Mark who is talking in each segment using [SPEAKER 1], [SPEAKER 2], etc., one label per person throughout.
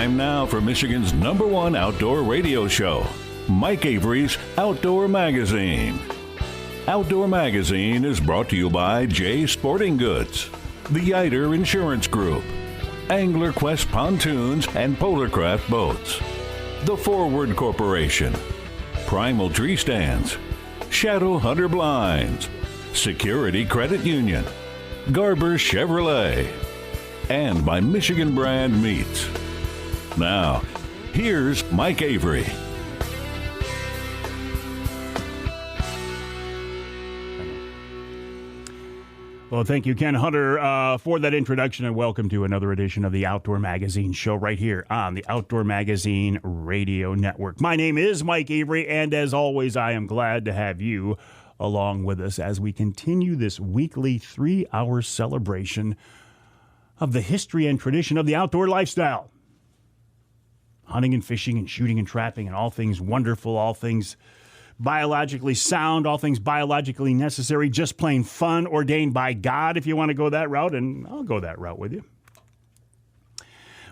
[SPEAKER 1] Time now for Michigan's #1 outdoor radio show, Mike Avery's Outdoor Magazine. Outdoor Magazine is brought to you by J Sporting Goods, the Yider Insurance Group, Angler Quest Pontoons and Polarcraft Boats, the Forward Corporation, Primal Treestands, Shadow Hunter Blinds, Security Credit Union, Garber Chevrolet, and by Michigan Brand Meats. Now, here's Mike Avery.
[SPEAKER 2] Well, thank you, Ken Hunter, for that introduction, and welcome to another edition of the Outdoor Magazine show right here on the Outdoor Magazine Radio Network. My name is Mike Avery, and as always, I am glad to have you along with us as we continue this weekly 3-hour celebration of the history and tradition of the outdoor lifestyle. Hunting and fishing and shooting and trapping and all things wonderful, all things biologically sound, all things biologically necessary, just plain fun, ordained by God, if you want to go that route, and I'll go that route with you.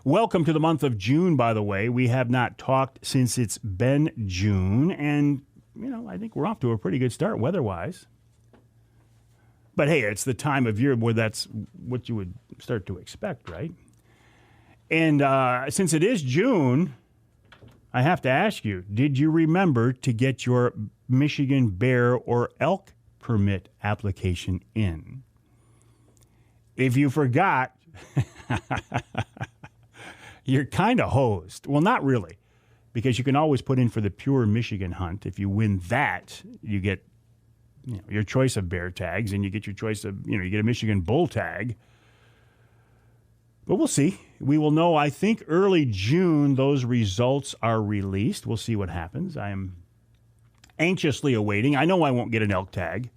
[SPEAKER 2] Welcome to the month of June, by the way. We have not talked since it's been June, and, I think we're off to a pretty good start weather-wise. But hey, it's the time of year where that's what you would start to expect, right? And since it is June, I have to ask you, did you remember to get your Michigan bear or elk permit application in? If you forgot, you're kind of hosed. Well, not really, because you can always put in for the pure Michigan hunt. If you win that, you get your choice of bear tags, and you get your choice of, you get a Michigan bull tag. But we'll see. We will know, I think, early June, those results are released. We'll see what happens. I am anxiously awaiting. I know I won't get an elk tag.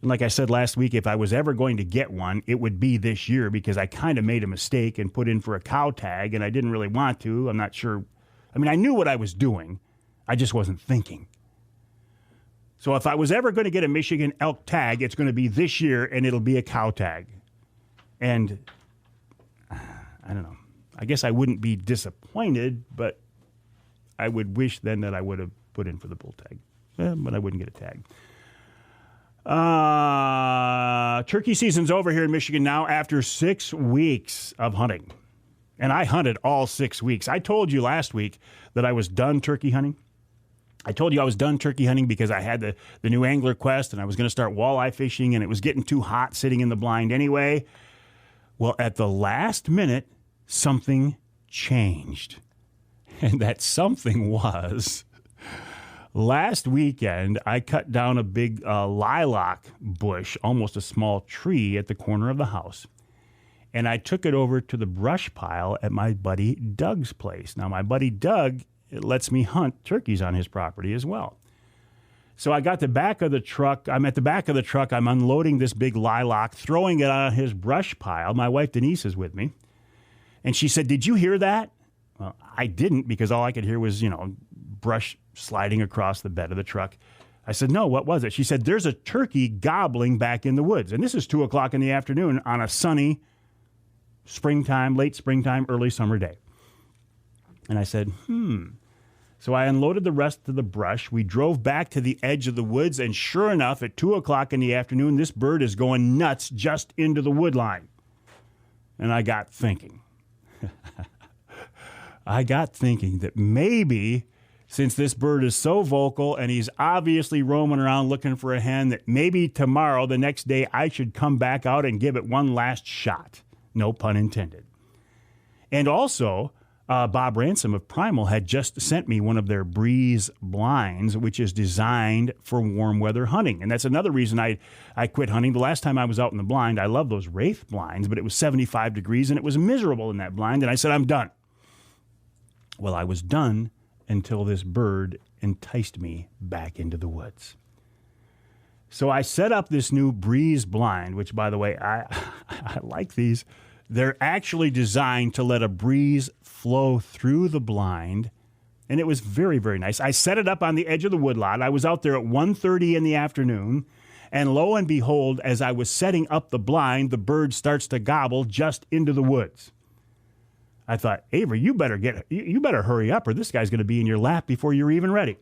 [SPEAKER 2] And like I said last week, if I was ever going to get one, it would be this year, because I kind of made a mistake and put in for a cow tag, and I didn't really want to. I'm not sure. I knew what I was doing. I just wasn't thinking. So if I was ever going to get a Michigan elk tag, it's going to be this year, and it'll be a cow tag. And I don't know. I guess I wouldn't be disappointed, but I would wish then that I would have put in for the bull tag. But I wouldn't get a tag. Turkey season's over here in Michigan now after 6 weeks of hunting. And I hunted all 6 weeks. I told you last week that I was done turkey hunting. I told you I was done turkey hunting because I had the new Angler Quest, and I was going to start walleye fishing, and it was getting too hot sitting in the blind anyway. Well, at the last minute, something changed. And that something was, last weekend, I cut down a big lilac bush, almost a small tree at the corner of the house. And I took it over to the brush pile at my buddy Doug's place. Now, my buddy Doug lets me hunt turkeys on his property as well. So I got the back of the truck. I'm at the back of the truck. I'm unloading this big lilac, throwing it on his brush pile. My wife Denise is with me. And she said, "Did you hear that?" Well, I didn't, because all I could hear was, brush sliding across the bed of the truck. I said, "No, what was it?" She said, "There's a turkey gobbling back in the woods." And this is 2 o'clock in the afternoon on a sunny springtime, late springtime, early summer day. And I said, So I unloaded the rest of the brush. We drove back to the edge of the woods, and sure enough, at 2 o'clock in the afternoon, this bird is going nuts just into the wood line. And I got thinking. That maybe, since this bird is so vocal and he's obviously roaming around looking for a hen, that maybe tomorrow, the next day, I should come back out and give it one last shot. No pun intended. And also, Bob Ransom of Primal had just sent me one of their breeze blinds, which is designed for warm weather hunting. And that's another reason I quit hunting. The last time I was out in the blind, I love those Wraith blinds, but it was 75 degrees and it was miserable in that blind. And I said, I'm done. Well, I was done until this bird enticed me back into the woods. So I set up this new breeze blind, which, by the way, I like these. They're actually designed to let a breeze flow through the blind, and it was very, very nice. I set it up on the edge of the woodlot. I was out there at 1:30 in the afternoon, and lo and behold, as I was setting up the blind, the bird starts to gobble just into the woods. I thought, Avery, you better hurry up or this guy's going to be in your lap before you're even ready.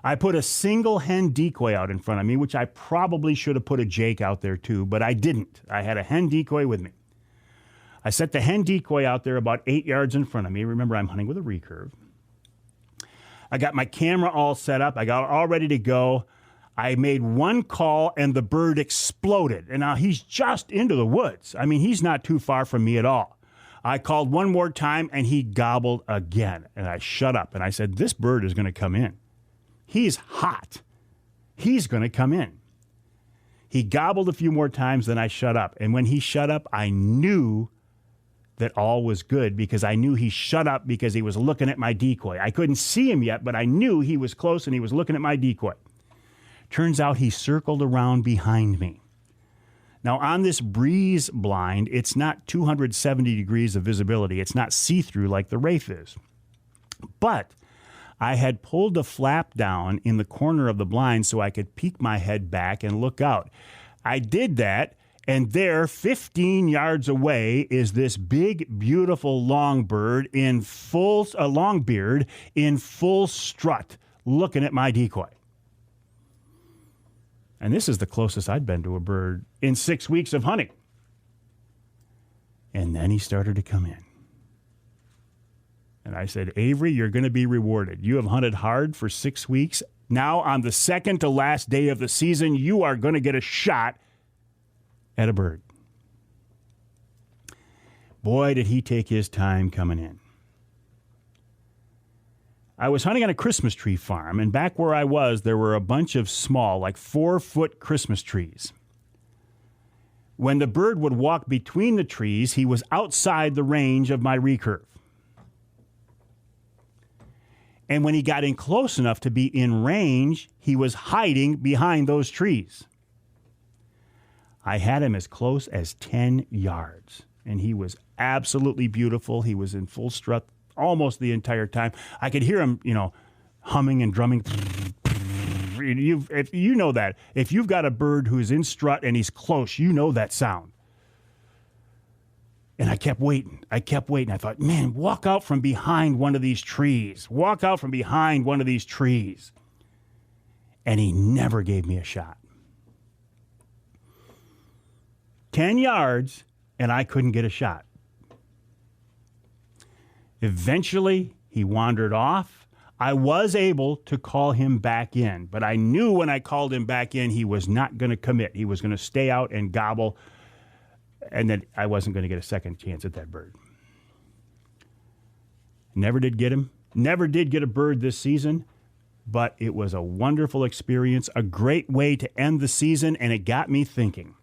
[SPEAKER 2] I put a single hen decoy out in front of me, which I probably should have put a Jake out there too, but I didn't. I had a hen decoy with me. I set the hen decoy out there about 8 yards in front of me. Remember, I'm hunting with a recurve. I got my camera all set up. I got it all ready to go. I made one call and the bird exploded. And now he's just into the woods. I mean, he's not too far from me at all. I called one more time and he gobbled again. And I shut up and I said, this bird is going to come in. He's hot. He's going to come in. He gobbled a few more times, then I shut up. And when he shut up, I knew that all was good because I knew he shut up because he was looking at my decoy. I couldn't see him yet, but I knew he was close and he was looking at my decoy. Turns out he circled around behind me. Now, on this breeze blind, it's not 270 degrees of visibility. It's not see-through like the Wraith is. But I had pulled the flap down in the corner of the blind so I could peek my head back and look out. I did that, and there, 15 yards away, is this big, beautiful longbeard in full strut, looking at my decoy. And this is the closest I'd been to a bird in 6 weeks of hunting. And then he started to come in. And I said, Avery, you're going to be rewarded. You have hunted hard for 6 weeks. Now, on the second to last day of the season, you are going to get a shot at a bird. Boy, did he take his time coming in. I was hunting on a Christmas tree farm, and back where I was, there were a bunch of small, like 4-foot Christmas trees. When the bird would walk between the trees, he was outside the range of my recurve. And when he got in close enough to be in range, he was hiding behind those trees. I had him as close as 10 yards, and he was absolutely beautiful. He was in full strut almost the entire time. I could hear him, humming and drumming. If you know that. If you've got a bird who's in strut and he's close, you know that sound. And I kept waiting. I thought, man, walk out from behind one of these trees. Walk out from behind one of these trees. And he never gave me a shot. 10 yards, and I couldn't get a shot. Eventually, he wandered off. I was able to call him back in, but I knew when I called him back in, he was not going to commit. He was going to stay out and gobble, and that I wasn't going to get a second chance at that bird. Never did get him. Never did get a bird this season, but it was a wonderful experience, a great way to end the season, and it got me thinking.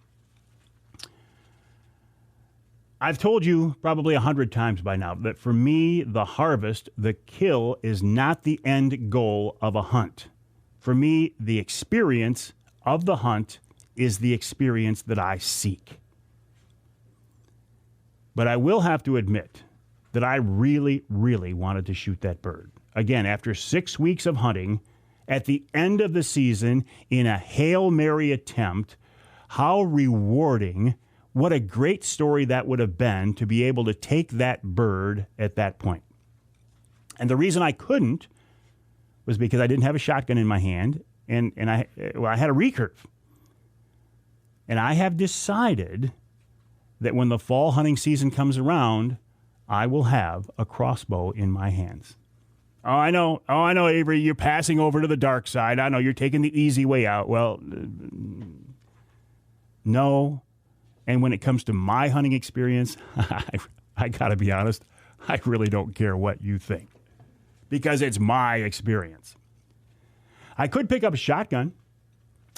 [SPEAKER 2] I've told you probably 100 times by now that for me, the harvest, the kill, is not the end goal of a hunt. For me, the experience of the hunt is the experience that I seek. But I will have to admit that I really, really wanted to shoot that bird. Again, after 6 weeks of hunting, at the end of the season, in a Hail Mary attempt, how rewarding. What a great story that would have been to be able to take that bird at that point. And the reason I couldn't was because I didn't have a shotgun in my hand, and I had a recurve. And I have decided that when the fall hunting season comes around, I will have a crossbow in my hands. Oh, I know, Avery, you're passing over to the dark side. I know, you're taking the easy way out. Well, no. And when it comes to my hunting experience, I got to be honest, I really don't care what you think because it's my experience. I could pick up a shotgun.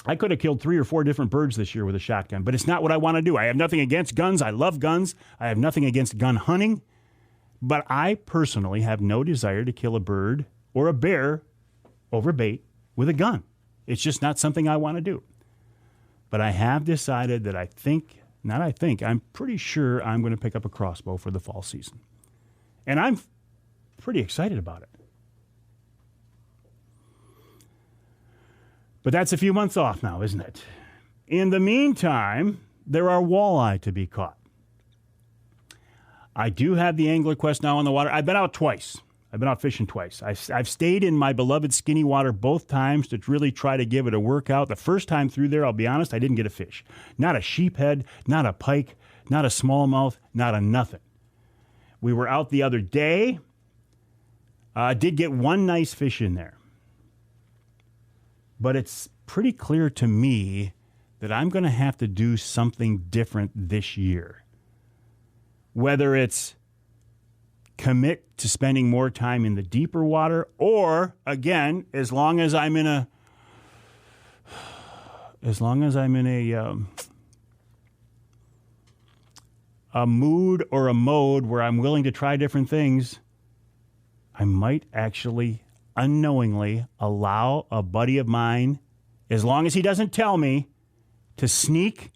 [SPEAKER 2] I could have killed 3 or 4 different birds this year with a shotgun, but it's not what I want to do. I have nothing against guns. I love guns. I have nothing against gun hunting, but I personally have no desire to kill a bird or a bear over bait with a gun. It's just not something I want to do. But I have decided that I'm pretty sure I'm going to pick up a crossbow for the fall season. And I'm pretty excited about it. But that's a few months off now, isn't it? In the meantime, there are walleye to be caught. I do have the Angler Quest now on the water. I've been out twice. I've been out fishing twice. I've stayed in my beloved skinny water both times to really try to give it a workout. The first time through there, I'll be honest, I didn't get a fish. Not a sheephead, not a pike, not a smallmouth, not a nothing. We were out the other day. Did get one nice fish in there. But it's pretty clear to me that I'm going to have to do something different this year. Whether it's commit to spending more time in the deeper water, or again, as long as I'm in a mood or a mode where I'm willing to try different things, I might actually unknowingly allow a buddy of mine, as long as he doesn't tell me, to sneak.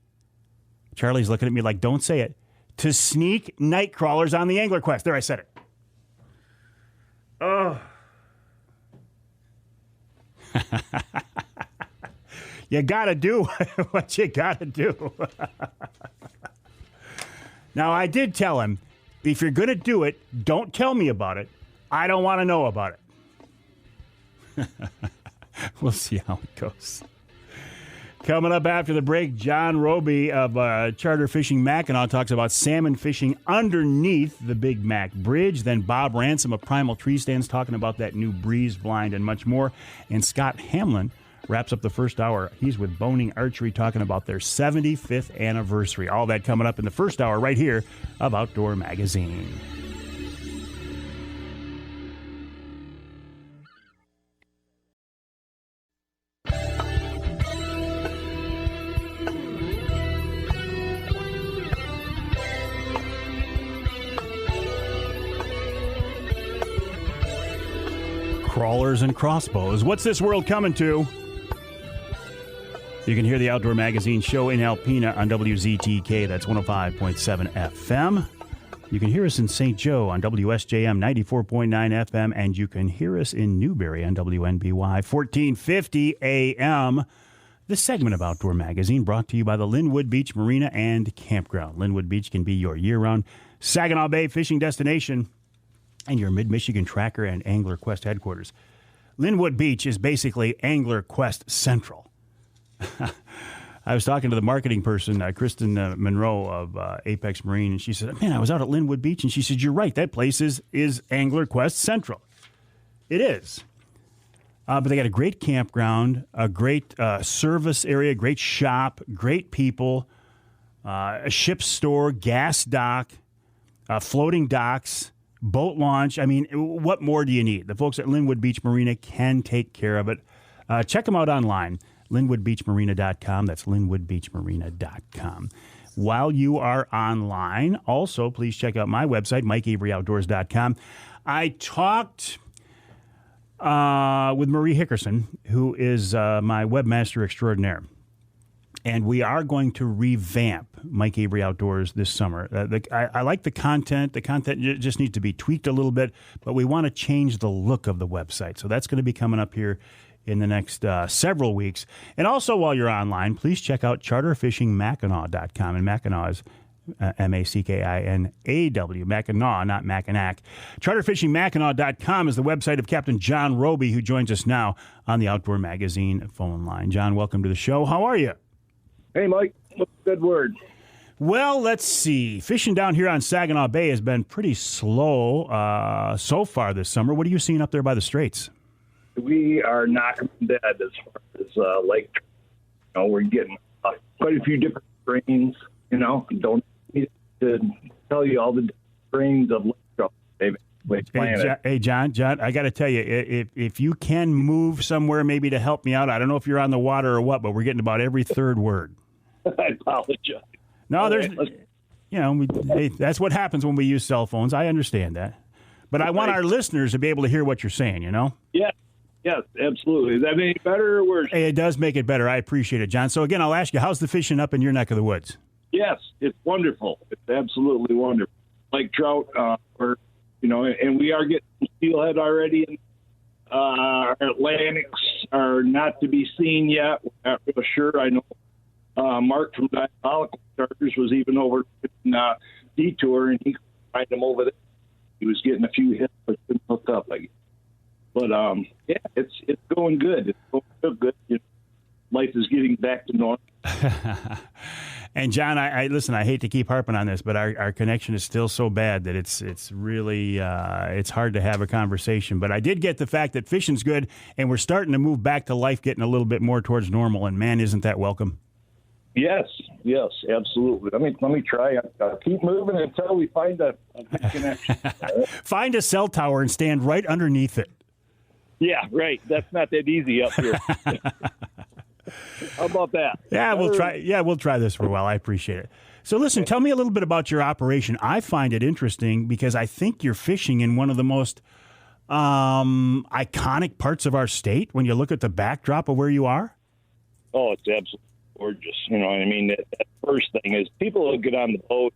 [SPEAKER 2] Charlie's looking at me like, don't say it. To sneak night crawlers on the Angler Quest. There, I said it. Oh. You got to do what you got to do. Now, I did tell him, if you're going to do it, don't tell me about it. I don't want to know about it. We'll see how it goes. Coming up after the break, John Roby of Charter Fishing Mackinac talks about salmon fishing underneath the Big Mac Bridge. Then Bob Ransom of Primal Treestands talking about that new breeze blind and much more. And Scott Hamlin wraps up the first hour. He's with Bohning Archery talking about their 75th anniversary. All that coming up in the first hour right here of Outdoor Magazine. Crawlers and crossbows. What's this world coming to? You can hear the Outdoor Magazine show in Alpena on WZTK. That's 105.7 FM. You can hear us in St. Joe on WSJM 94.9 FM. And you can hear us in Newberry on WNBY 1450 AM. This segment of Outdoor Magazine brought to you by the Linwood Beach Marina and Campground. Linwood Beach can be your year-round Saginaw Bay fishing destination and your Mid-Michigan Tracker and Angler Quest headquarters. Linwood Beach is basically Angler Quest Central. I was talking to the marketing person, Kristen Monroe of Apex Marine, and she said, man, I was out at Linwood Beach, and she said, you're right, that place is Angler Quest Central. It is. But they got a great campground, a great service area, great shop, great people, a ship store, gas dock, floating docks, boat launch. I mean, what more do you need? The folks at Linwood Beach Marina can take care of it. Check them out online, linwoodbeachmarina.com. That's linwoodbeachmarina.com. While you are online, also, please check out my website, MikeAveryOutdoors.com. I talked with Marie Hickerson, who is my webmaster extraordinaire. And we are going to revamp Mike Avery Outdoors this summer. I like the content. The content just needs to be tweaked a little bit, but we want to change the look of the website. So that's going to be coming up here in the next several weeks. And also, while you're online, please check out charterfishingmackinaw.com. And Mackinaw is M-A-C-K-I-N-A-W. Mackinaw, not Mackinac. Charterfishingmackinaw.com is the website of Captain John Roby, who joins us now on the Outdoor Magazine phone line. John, welcome to the show. How are you?
[SPEAKER 3] Hey, Mike. What's a good word?
[SPEAKER 2] Well, let's see. Fishing down here on Saginaw Bay has been pretty slow so far this summer. What are you seeing up there by the Straits?
[SPEAKER 3] We are knocking dead as far as lake. We're getting quite a few different strains. Don't need to tell you all the different strains of lake trout they've planted.
[SPEAKER 2] Hey, John, I got to tell you, if you can move somewhere maybe to help me out, I don't know if you're on the water or what, but we're getting about every third word.
[SPEAKER 3] I apologize.
[SPEAKER 2] No, that's what happens when we use cell phones. I understand that. But I want our listeners to be able to hear what you're saying,
[SPEAKER 3] Yes, absolutely. Is that any better or worse?
[SPEAKER 2] Hey, it does make it better. I appreciate it, John. So, again, I'll ask you, how's the fishing up in your neck of the woods?
[SPEAKER 3] Yes, it's wonderful. It's absolutely wonderful. Lake trout, and we are getting steelhead already. Our Atlantics are not to be seen yet. We're not real sure. I know Mark from Diabolical Charters was even over Detour, and he find him over there. He was getting a few hits, but couldn't hook up. But yeah, it's going good. It's going real good. Life is getting back to normal.
[SPEAKER 2] And John, I listen. I hate to keep harping on this, but our connection is still so bad that it's really it's hard to have a conversation. But I did get the fact that fishing's good, and we're starting to move back to life, getting a little bit more towards normal. And man, isn't that welcome? Yes,
[SPEAKER 3] absolutely. Let me try. Keep moving until we find a good connection.
[SPEAKER 2] Find a cell tower and stand right underneath it.
[SPEAKER 3] Yeah, right. That's not that easy up here. How about that?
[SPEAKER 2] Yeah, we'll try. Yeah, we'll try this for a while. I appreciate it. So, listen, tell me a little bit about your operation. I find it interesting because I think you're fishing in one of the most iconic parts of our state. When you look at the backdrop of where you are.
[SPEAKER 3] Oh, it's absolutely gorgeous. You know what I mean? That first thing is people who get on the boat,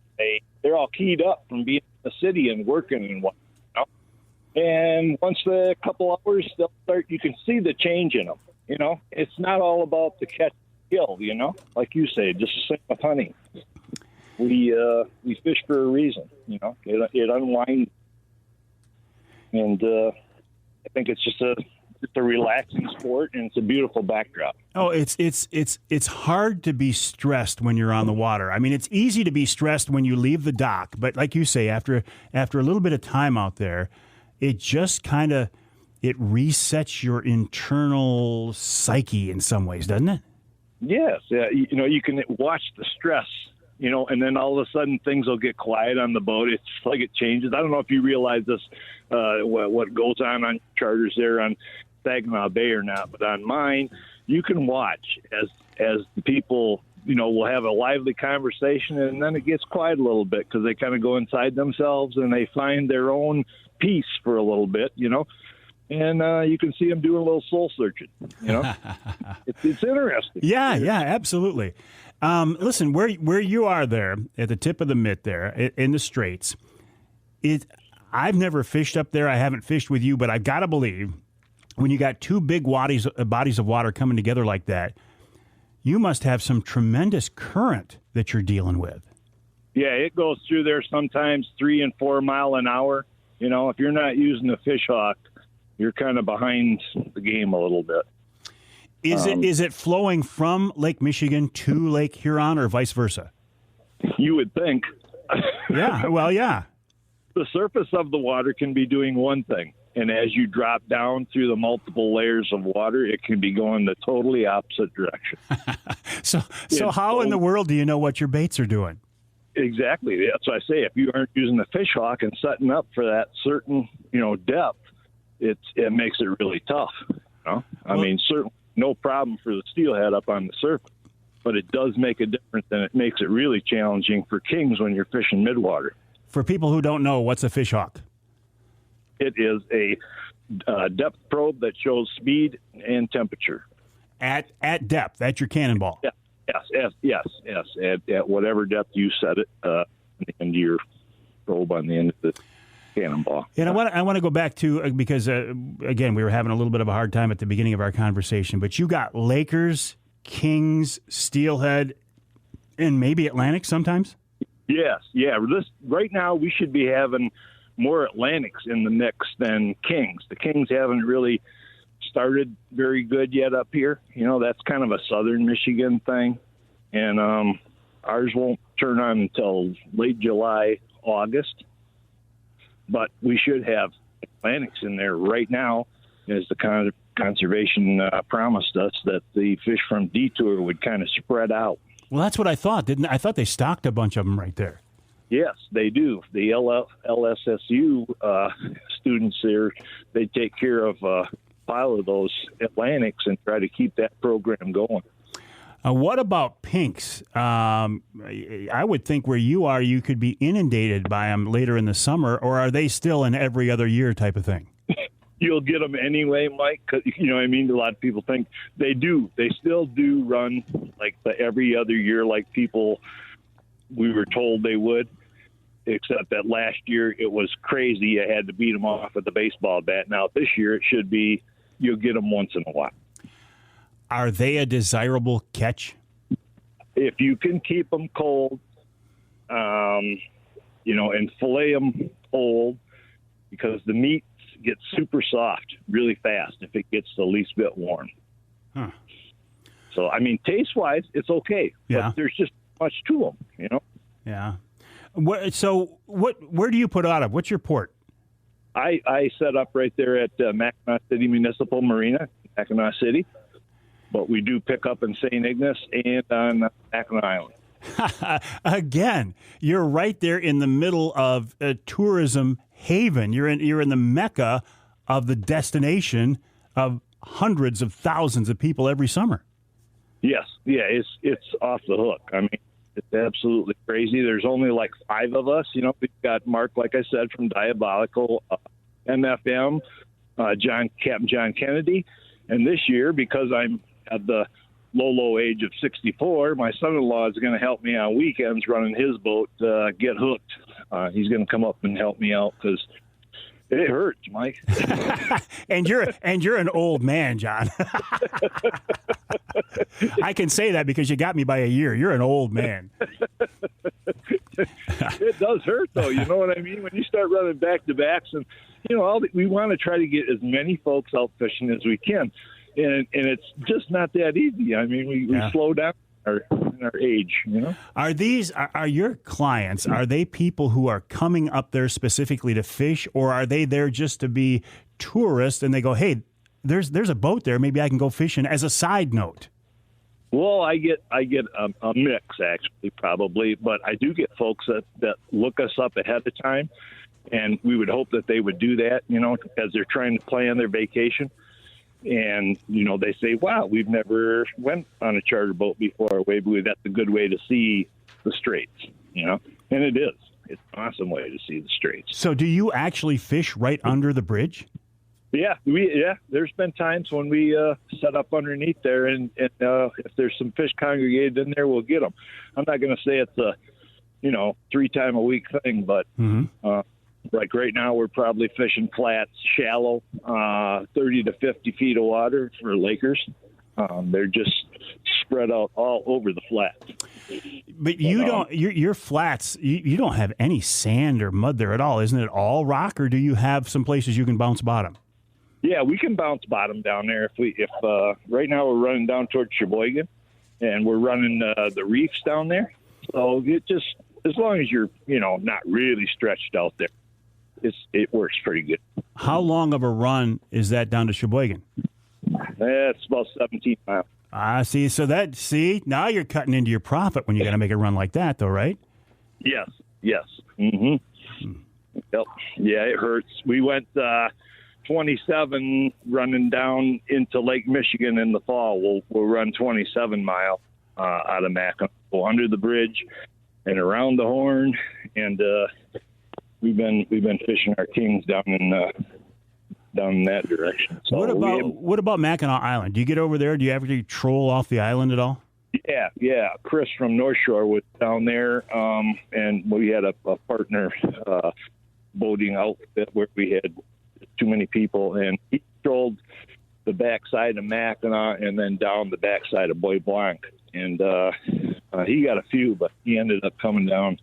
[SPEAKER 3] they're all keyed up from being in the city and working and whatnot. And once a couple hours, they'll start. You can see the change in them. You know, it's not all about the catch and kill. You know, like you say, just the same with hunting. We fish for a reason. You know, it unwinds, and I think it's just a relaxing sport, and it's a beautiful backdrop.
[SPEAKER 2] Oh, it's hard to be stressed when you're on the water. I mean, it's easy to be stressed when you leave the dock, but like you say, after a little bit of time out there, it just kind of it resets your internal psyche in some ways, doesn't it?
[SPEAKER 3] Yes, yeah. You know, you can watch the stress. You know, and then all of a sudden things will get quiet on the boat. It's like it changes. I don't know if you realize this, what goes on charters there on Saginaw Bay or not, but on mine, you can watch as the people, you know, will have a lively conversation, and then it gets quiet a little bit because they kind of go inside themselves and they find their own peace for a little bit, you know, and you can see them doing a little soul searching, you know. it's interesting.
[SPEAKER 2] Yeah, absolutely. Listen, where you are there at the tip of the mitt there in the Straits, I've never fished up there. I haven't fished with you, but I've got to believe when you got two big bodies of water coming together like that, you must have some tremendous current that you're dealing with.
[SPEAKER 3] Yeah, it goes through there sometimes 3 and 4 mile an hour. You know, if you're not using a fish hawk, you're kind of behind the game a little bit.
[SPEAKER 2] Is it flowing from Lake Michigan to Lake Huron or vice versa?
[SPEAKER 3] You would think.
[SPEAKER 2] Yeah, well, yeah.
[SPEAKER 3] The surface of the water can be doing one thing, and as you drop down through the multiple layers of water, it can be going the totally opposite direction.
[SPEAKER 2] So how in the world do you know what your baits are doing?
[SPEAKER 3] Exactly. That's what I say. If you aren't using the fish hawk and setting up for that certain, you know, depth, it makes it really tough. You know? I mean, certainly no problem for the steelhead up on the surface, but it does make a difference, and it makes it really challenging for kings when you're fishing midwater. For
[SPEAKER 2] people who don't know, what's a fish hawk?
[SPEAKER 3] It is a depth probe that shows speed and temperature.
[SPEAKER 2] At depth, at your cannonball.
[SPEAKER 3] Yeah. Yes. At whatever depth you set it, at the end of your probe on the end of the cannonball.
[SPEAKER 2] And I want to go back to, because, again, we were having a little bit of a hard time at the beginning of our conversation, but you got Lakers, Kings, Steelhead, and maybe Atlantic sometimes?
[SPEAKER 3] Yes, yeah. Right now we should be having more Atlantics in the mix than Kings. The Kings haven't really started very good yet up here. You know, that's kind of a southern Michigan thing. And ours won't turn on until late July, August. But we should have Atlantics in there right now, as the conservation promised us that the fish from Detour would kind of spread out.
[SPEAKER 2] Well, that's what I thought. I thought they stocked a bunch of them right there.
[SPEAKER 3] Yes, they do. The LSSU students there, they take care of a pile of those Atlantics and try to keep that program going.
[SPEAKER 2] What about pinks? I would think where you are, you could be inundated by them later in the summer, or are they still an every other year type of thing?
[SPEAKER 3] You'll get them anyway, Mike, 'cause, you know what I mean? A lot of people think they do. They still do run like the every other year like we were told they would, except that last year it was crazy. You had to beat them off with the baseball bat. Now this year it should be you'll get them once in a while.
[SPEAKER 2] Are they a desirable catch?
[SPEAKER 3] If you can keep them cold, and fillet them whole, because the meat gets super soft really fast if it gets the least bit warm.
[SPEAKER 2] Huh.
[SPEAKER 3] So, I mean, taste-wise, it's okay.
[SPEAKER 2] Yeah.
[SPEAKER 3] But there's just much to them,
[SPEAKER 2] Yeah. Where do you put out of? What's your port?
[SPEAKER 3] I set up right there at Mackinac City Municipal Marina, Mackinac City. But we do pick up in St. Ignace and on Mackinac Island.
[SPEAKER 2] Again, you're right there in the middle of a tourism haven. You're in the mecca of the destination of hundreds of thousands of people every summer.
[SPEAKER 3] Yes, yeah, it's off the hook. I mean, it's absolutely crazy. There's only like 5 of us. We've got Mark, like I said, from Diabolical, MFM, Captain John Kennedy, and this year, because I'm at the low age of 64, my son-in-law is going to help me on weekends running his boat, Get Hooked. He's going to come up and help me out because it hurts, Mike.
[SPEAKER 2] and you're an old man, John. I can say that because you got me by a year. You're an old man.
[SPEAKER 3] It does hurt, though. You know what I mean? When you start running back-to-backs, and we want to try to get as many folks out fishing as we can. And it's just not that easy. I mean, we slow down in our age,
[SPEAKER 2] Are your clients, are they people who are coming up there specifically to fish, or are they there just to be tourists and they go, hey, there's a boat there, maybe I can go fishing as a side note?
[SPEAKER 3] Well, I get a mix, actually, probably, but I do get folks that look us up ahead of time, and we would hope that they would do that, because they're trying to plan their vacation. And, they say, wow, we've never went on a charter boat before. Maybe that's a good way to see the Straits, And it is. It's an awesome way to see the Straits.
[SPEAKER 2] So do you actually fish right under the bridge?
[SPEAKER 3] Yeah, there's been times when we set up underneath there, and if there's some fish congregated in there, we'll get them. I'm not going to say it's a, 3-time-a-week thing, but like right now, we're probably fishing flats, shallow, 30 to 50 feet of water for Lakers. They're just spread out all over the flat.
[SPEAKER 2] But your flats, you don't have any sand or mud there at all. Isn't it all rock, or do you have some places you can bounce bottom?
[SPEAKER 3] Yeah, we can bounce bottom down there. If right now we're running down towards Sheboygan, and we're running the reefs down there. So it just, as long as you're, not really stretched out there, it works pretty good.
[SPEAKER 2] How long of a run is that down to Sheboygan?
[SPEAKER 3] It's about 17 miles.
[SPEAKER 2] See, now you're cutting into your profit when you got to make a run like that, though, right?
[SPEAKER 3] Yes. Mm-hmm. Yep. Yeah, it hurts. We went 27 running down into Lake Michigan in the fall. We'll run 27 mile out of Mackinac, go under the bridge and around the Horn, and we've been fishing our kings down in that direction. So
[SPEAKER 2] what about Mackinac Island? Do you get over there? Do you ever troll off the island at all?
[SPEAKER 3] Yeah. Chris from North Shore was down there, and we had a partner boating outfit where we had too many people, and he trolled the backside of Mackinac and then down the backside of Bois Blanc, and he got a few, but he ended up coming down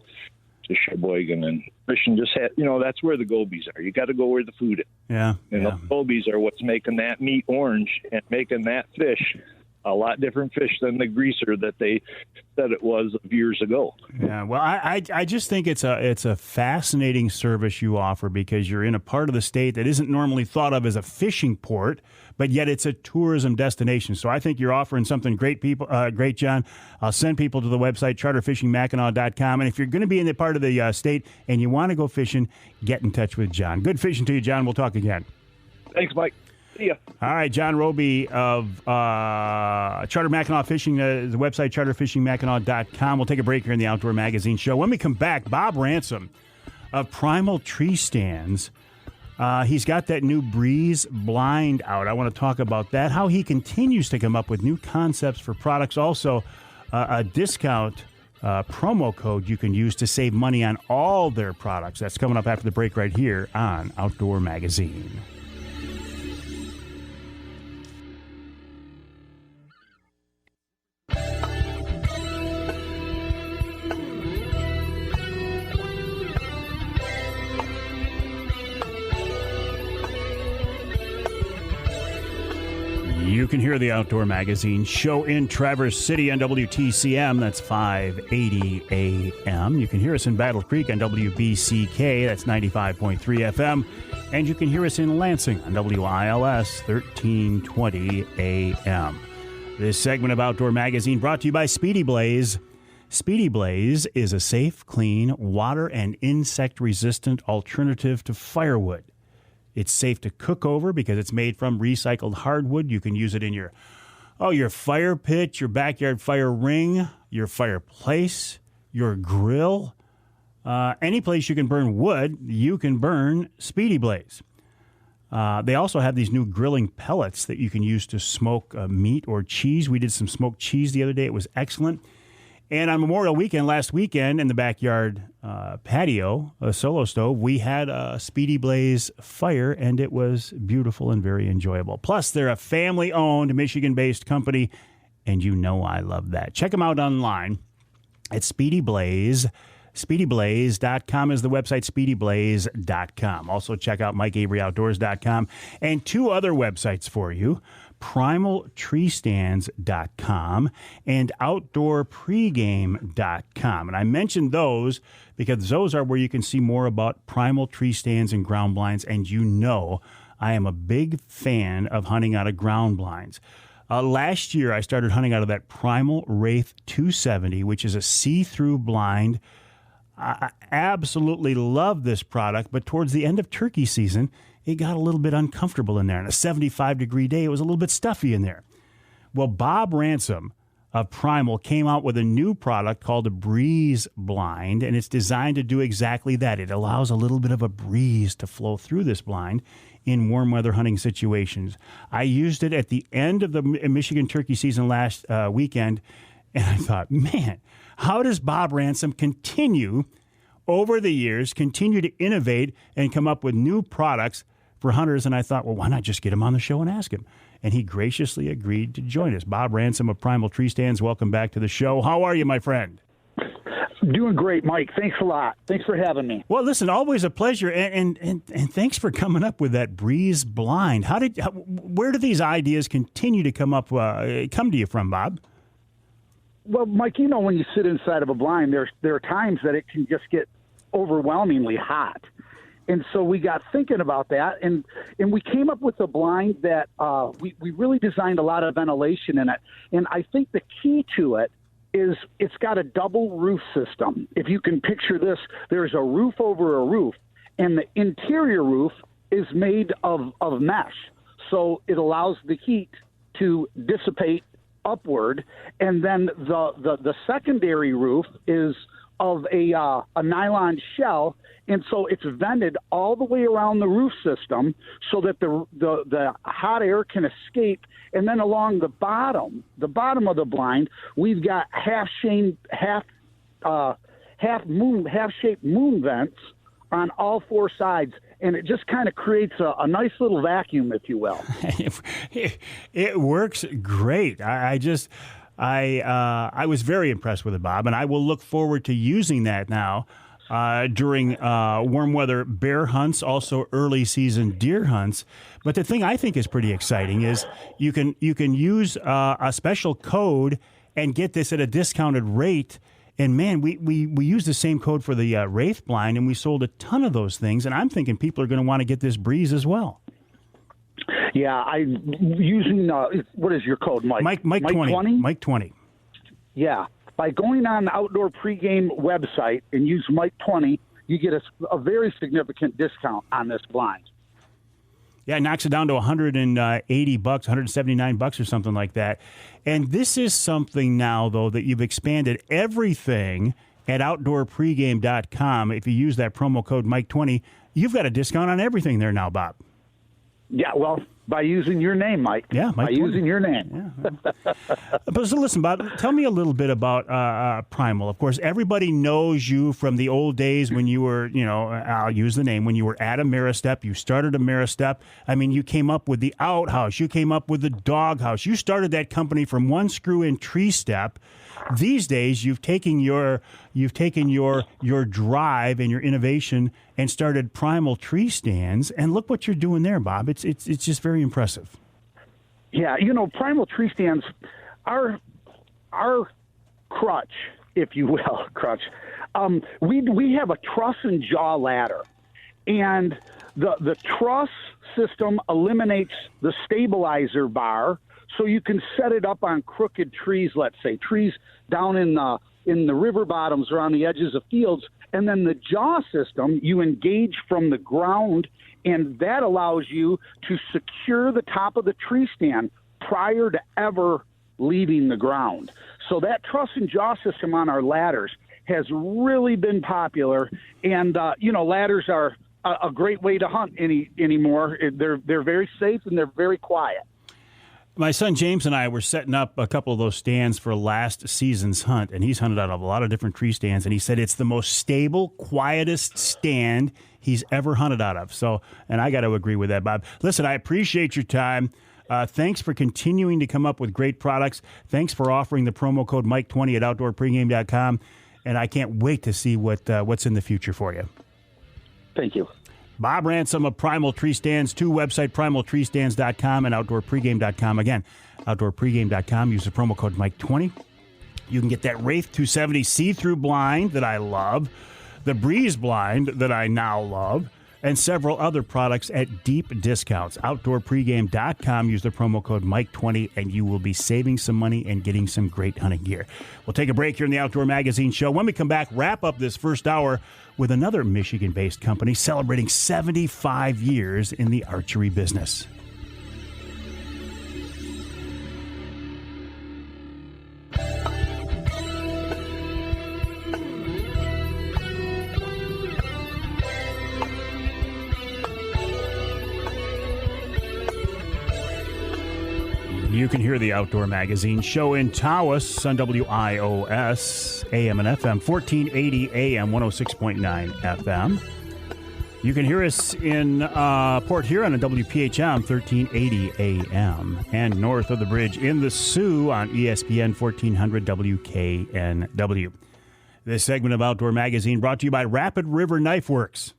[SPEAKER 3] to Sheboygan, and fishing just had, that's where the gobies are. You got to go where the food is.
[SPEAKER 2] Yeah.
[SPEAKER 3] And the gobies are what's making that meat orange and making that fish a lot different fish than the greaser that they said it was years ago.
[SPEAKER 2] Yeah, well, I just think it's a fascinating service you offer, because you're in a part of the state that isn't normally thought of as a fishing port, but yet it's a tourism destination. So I think you're offering something great, John. I'll send people to the website, charterfishingmackinaw.com. And if you're going to be in the part of the state and you want to go fishing, get in touch with John. Good fishing to you, John. We'll talk again.
[SPEAKER 3] Thanks, Mike. See ya.
[SPEAKER 2] All right, John Roby of Charter Mackinaw Fishing, the website, charterfishingmackinaw.com. We'll take a break here in the Outdoor Magazine show. When we come back, Bob Ransom of Primal Treestands. He's got that new Breeze blind out. I want to talk about that, how he continues to come up with new concepts for products. Also, a discount promo code you can use to save money on all their products. That's coming up after the break right here on Outdoor Magazine. You can hear the Outdoor Magazine show in Traverse City on WTCM. That's 580 AM. You can hear us in Battle Creek on WBCK. That's 95.3 FM. And you can hear us in Lansing on WILS 1320 AM. This segment of Outdoor Magazine brought to you by Speedy Blaze. Speedy Blaze is a safe, clean, water and insect-resistant alternative to firewood. It's safe to cook over because it's made from recycled hardwood. You can use it in your fire pit, your backyard fire ring, your fireplace, your grill. Any place you can burn wood, you can burn Speedy Blaze. They also have these new grilling pellets that you can use to smoke meat or cheese. We did some smoked cheese the other day. It was excellent. And on Memorial Weekend, last weekend, in the backyard patio, a solo stove, we had a Speedy Blaze fire, and it was beautiful and very enjoyable. Plus, they're a family-owned, Michigan-based company, and you know I love that. Check them out online at Speedy Blaze. SpeedyBlaze.com is the website, SpeedyBlaze.com. Also, check out MikeAveryOutdoors.com and two other websites for you, PrimalTreestands.com and OutdoorPregame.com. And I mentioned those because those are where you can see more about Primal Tree Stands and ground blinds, and you know I am a big fan of hunting out of ground blinds. Last year, I started hunting out of that Primal Wraith 270, which is a see-through blind. I absolutely love this product, but towards the end of turkey season, it got a little bit uncomfortable in there. On a 75-degree day, it was a little bit stuffy in there. Well, Bob Ransom of Primal came out with a new product called a breeze blind, and it's designed to do exactly that. It allows a little bit of a breeze to flow through this blind in warm weather hunting situations. I used it at the end of the Michigan turkey season last weekend, and I thought, man, how does Bob Ransom continue over the years, continue to innovate and come up with new products for hunters? And I thought, well, why not just get him on the show and ask him? And he graciously agreed to join us. Bob Ransom of Primal Tree Stands, welcome back to the show. How are you, my friend?
[SPEAKER 4] Doing great, Mike. Thanks a lot. Thanks for having me.
[SPEAKER 2] Well, listen, always a pleasure, and thanks for coming up with that breeze blind. Where do these ideas continue to come to you from, Bob?
[SPEAKER 4] Well, Mike, you know, when you sit inside of a blind, there are times that it can just get overwhelmingly hot. And so we got thinking about that, and we came up with a blind that we really designed a lot of ventilation in it. And I think the key to it is it's got a double roof system. If you can picture this, there's a roof over a roof, and the interior roof is made of mesh. So it allows the heat to dissipate upward, and then the secondary roof is of a nylon shell, and so it's vented all the way around the roof system so that the hot air can escape. And then along the bottom of the blind, we've got half-shaped moon vents on all four sides, and it just kind of creates a nice little vacuum, if you will.
[SPEAKER 2] It works great. I was very impressed with it, Bob, and I will look forward to using that now during warm weather bear hunts, also early season deer hunts. But the thing I think is pretty exciting is you can use a special code and get this at a discounted rate. And man, we used the same code for the Wraith blind, and we sold a ton of those things. And I'm thinking people are going to want to get this breeze as well.
[SPEAKER 4] Yeah, I'm using, what is your code, Mike?
[SPEAKER 2] Mike 20. Mike 20.
[SPEAKER 4] Yeah. By going on the Outdoor Pregame website and use Mike 20, you get a very significant discount on this blind.
[SPEAKER 2] Yeah, it knocks it down to $180, $179 or something like that. And this is something now, though, that you've expanded everything at OutdoorPregame.com. If you use that promo code Mike20, you've got a discount on everything there now, Bob.
[SPEAKER 4] Yeah, well, by using your name, Mike.
[SPEAKER 2] Yeah, Mike.
[SPEAKER 4] By using your name.
[SPEAKER 2] Yeah. But so listen, Bob, tell me a little bit about Primal. Of course, everybody knows you from the old days when you were, I'll use the name, when you were at Ameristep. You started Ameristep. I mean, you came up with the outhouse. You came up with the doghouse. You started that company from one screw-in tree step. These days, you've taken your drive and your innovation and started Primal Tree Stands, and look what you're doing there, Bob. It's just very impressive.
[SPEAKER 4] Yeah, Primal Tree Stands, our crutch, if you will, we have a truss and jaw ladder, and the truss system eliminates the stabilizer bar, so you can set it up on crooked trees, let's say trees down in the river bottoms or on the edges of fields, and then the jaw system you engage from the ground, and that allows you to secure the top of the tree stand prior to ever leaving the ground. So that truss and jaw system on our ladders has really been popular, and ladders are a great way to hunt anymore. They're very safe and they're very quiet.
[SPEAKER 2] My son James and I were setting up a couple of those stands for last season's hunt, and he's hunted out of a lot of different tree stands, and he said it's the most stable, quietest stand he's ever hunted out of. So, and I got to agree with that, Bob. Listen, I appreciate your time. Thanks for continuing to come up with great products. Thanks for offering the promo code Mike20 at OutdoorPregame.com, and I can't wait to see what's in the future for you.
[SPEAKER 4] Thank you.
[SPEAKER 2] Bob Ransom of Primal Treestands, website primaltreestands.com and outdoorpregame.com. Again, outdoorpregame.com. Use the promo code Mike20. You can get that Wraith 270 see-through blind that I love, the Breeze blind that I now love, and several other products at deep discounts. Outdoorpregame.com. Use the promo code Mike20, and you will be saving some money and getting some great hunting gear. We'll take a break here in the Outdoor Magazine Show. When we come back, wrap up this first hour with another Michigan-based company celebrating 75 years in the archery business. You can hear the Outdoor Magazine Show in Tawas on WIOS, AM and FM, 1480 AM, 106.9 FM. You can hear us in Port Huron on WPHM, 1380 AM, and north of the bridge in the Sioux on ESPN, 1400 WKNW. This segment of Outdoor Magazine brought to you by Rapid River Knife Works.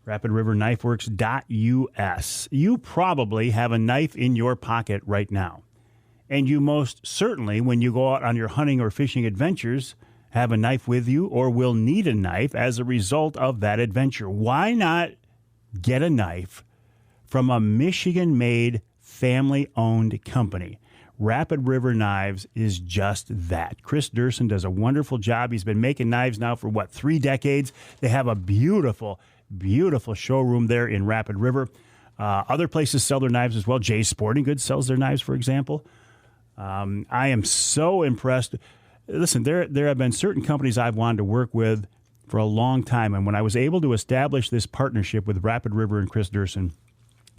[SPEAKER 2] RapidRiverKnifeWorks.us. You probably have a knife in your pocket right now. And you most certainly, when you go out on your hunting or fishing adventures, have a knife with you or will need a knife as a result of that adventure. Why not get a knife from a Michigan-made, family-owned company? Rapid River Knives is just that. Chris Durson does a wonderful job. He's been making knives now for, 3 decades? They have a beautiful showroom there in Rapid River. Other places sell their knives as well. Jay's Sporting Goods sells their knives, for example. I am so impressed. Listen, there have been certain companies I've wanted to work with for a long time, and when I was able to establish this partnership with Rapid River and Chris Durson,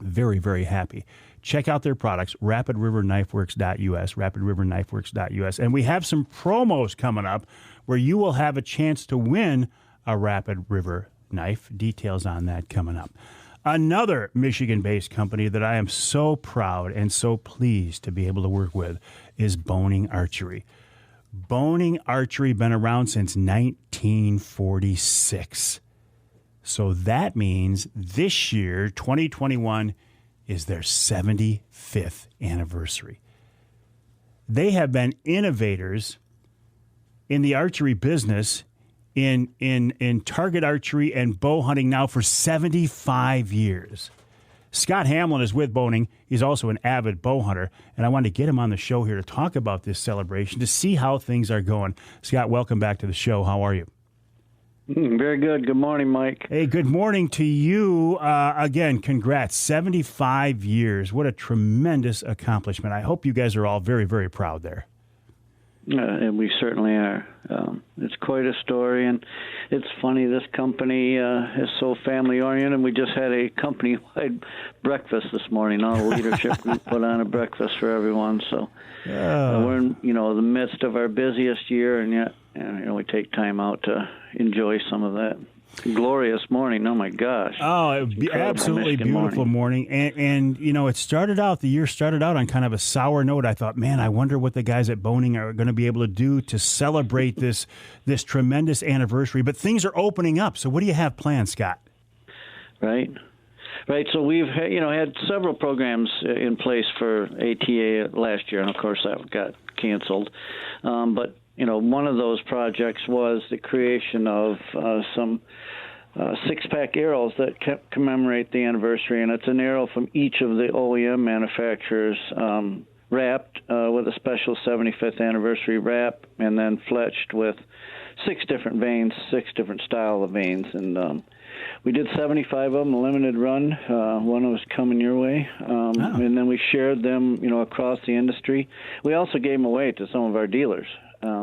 [SPEAKER 2] very, very happy. Check out their products, rapidriverknifeworks.us, rapidriverknifeworks.us. And we have some promos coming up where you will have a chance to win a Rapid River knife. Details on that coming up. Another Michigan-based company that I am so proud and so pleased to be able to work with is Bohning Archery. Bohning Archery been around since 1946. So that means this year, 2021, is their 75th anniversary. They have been innovators in the archery business in target archery and bow hunting now for 75 years. Scott Hamlin is with Bohning. He's also an avid bow hunter, and I wanted to get him on the show here to talk about this celebration, to see how things are going. Scott, welcome back to the show. How are you?
[SPEAKER 5] Very good. Good morning, Mike.
[SPEAKER 2] Hey, good morning to you. Again, congrats. 75 years. What a tremendous accomplishment. I hope you guys are all very, very proud there.
[SPEAKER 5] And we certainly are. It's quite a story, and it's funny, this company is so family-oriented. We just had a company-wide breakfast this morning. All the leadership group put on a breakfast for everyone. So we're in the midst of our busiest year, and yet we take time out to enjoy some of that. Glorious morning. Oh, my gosh.
[SPEAKER 2] Oh, absolutely beautiful morning. And the year started out on kind of a sour note. I thought, man, I wonder what the guys at Bohning are going to be able to do to celebrate this tremendous anniversary. But things are opening up. So what do you have planned, Scott?
[SPEAKER 5] Right. Right, so we've had several programs in place for ATA last year, and of course that got canceled. But one of those projects was the creation of some six-pack arrows that commemorate the anniversary, and it's an arrow from each of the OEM manufacturers, wrapped with a special 75th anniversary wrap, and then fletched with 6 different veins, 6 different style of veins, and we did 75 of them, a limited run. One was coming your way, and then we shared them, across the industry. We also gave them away to some of our dealers,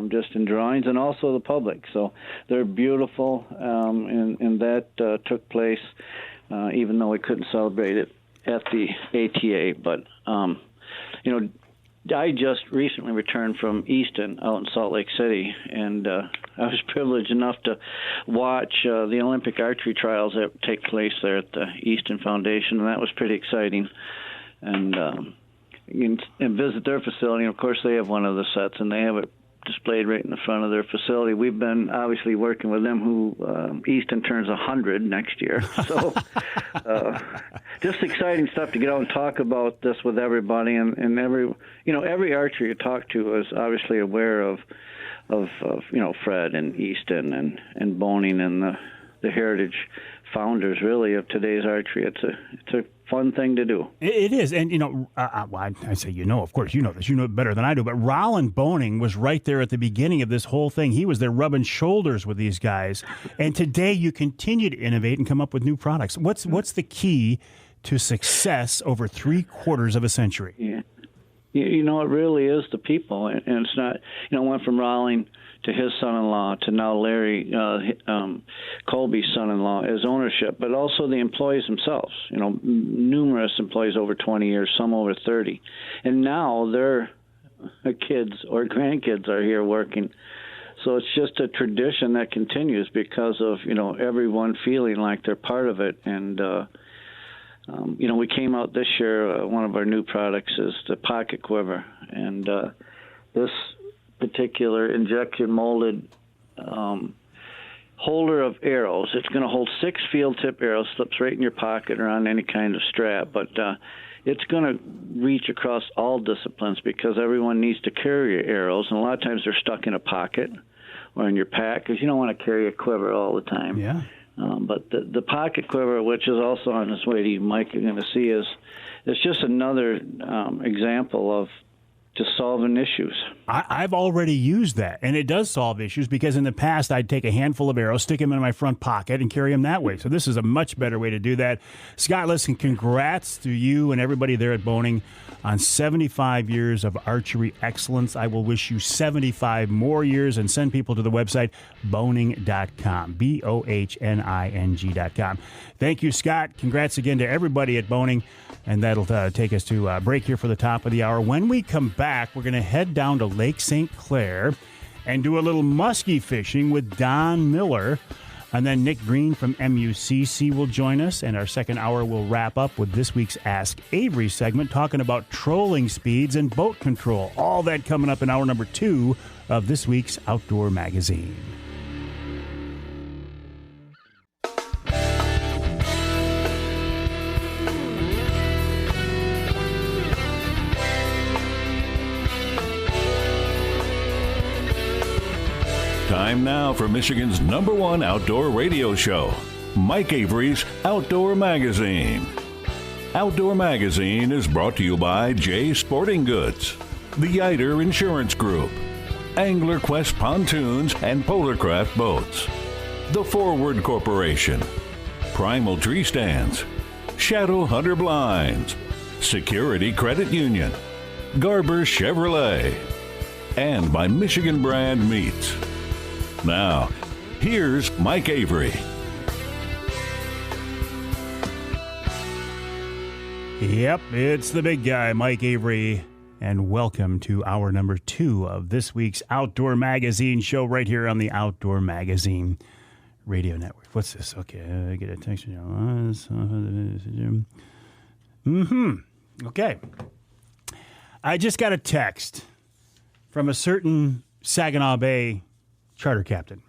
[SPEAKER 5] just in drawings, and also the public. So they're beautiful, and that took place, even though we couldn't celebrate it at the ATA. But I just recently returned from Easton out in Salt Lake City, and I was privileged enough to watch the Olympic archery trials that take place there at the Easton Foundation, and that was pretty exciting. And visit their facility. And of course, they have one of the sets, and they have it displayed right in the front of their facility. We've been obviously working with them, who Easton turns 100 next year. So just exciting stuff to get out and talk about this with everybody. And every archer you talk to is obviously aware of Fred and Easton and Bohning and the heritage founders, really, of today's archery. It's a fun thing to do.
[SPEAKER 2] It is. And, I say, of course, you know this. You know it better than I do. But Roland Bohning was right there at the beginning of this whole thing. He was there rubbing shoulders with these guys. And today you continue to innovate and come up with new products. What's the key to success over 3/4 of a century?
[SPEAKER 5] Yeah. It really is the people. And it's not, went from Rowling to his son-in-law to now Larry Colby's son-in-law as ownership, but also the employees themselves. Numerous employees over 20 years, some over 30. And now their kids or grandkids are here working. So it's just a tradition that continues because of, everyone feeling like they're part of it. And, we came out this year, one of our new products is the Pocket Quiver. And this particular injection molded holder of arrows, it's going to hold 6 field tip arrows, slips right in your pocket or on any kind of strap. But it's going to reach across all disciplines because everyone needs to carry arrows. And a lot of times they're stuck in a pocket or in your pack because you don't want to carry a quiver all the time.
[SPEAKER 2] Yeah.
[SPEAKER 5] But the Pocket Quiver, which is also on its way to you, Mike, you're going to see it's just another example of just solving issues.
[SPEAKER 2] I've already used that, and it does solve issues because in the past I'd take a handful of arrows, stick them in my front pocket, and carry them that way. So this is a much better way to do that. Scott, listen, congrats to you and everybody there at Bohning on 75 years of archery excellence. I will wish you 75 more years, and send people to the website bohning.com, BOHNING.com. Thank you, Scott. Congrats again to everybody at Bohning. And that'll take us to a break here for the top of the hour. When we come back, we're going to head down to Lake St. Clair and do a little muskie fishing with Don Miller. And then Nick Green from MUCC will join us. And our second hour will wrap up with this week's Ask Avery segment, talking about trolling speeds and boat control. All that coming up in hour number 2 of this week's Outdoor Magazine.
[SPEAKER 1] Time now for Michigan's #1 outdoor radio show, Mike Avery's Outdoor Magazine. Outdoor Magazine is brought to you by Jay Sporting Goods, the Yider Insurance Group, Angler Quest Pontoons and Polarcraft Boats, The Forward Corporation, Primal Treestands, Shadow Hunter Blinds, Security Credit Union, Garber Chevrolet, and by Michigan Brand Meats. Now, here's Mike Avery.
[SPEAKER 2] Yep, it's the big guy, Mike Avery, and welcome to hour number 2 of this week's Outdoor Magazine show right here on the Outdoor Magazine Radio Network. What's this? Okay, I get a text. Okay. I just got a text from a certain Saginaw Bay charter captain.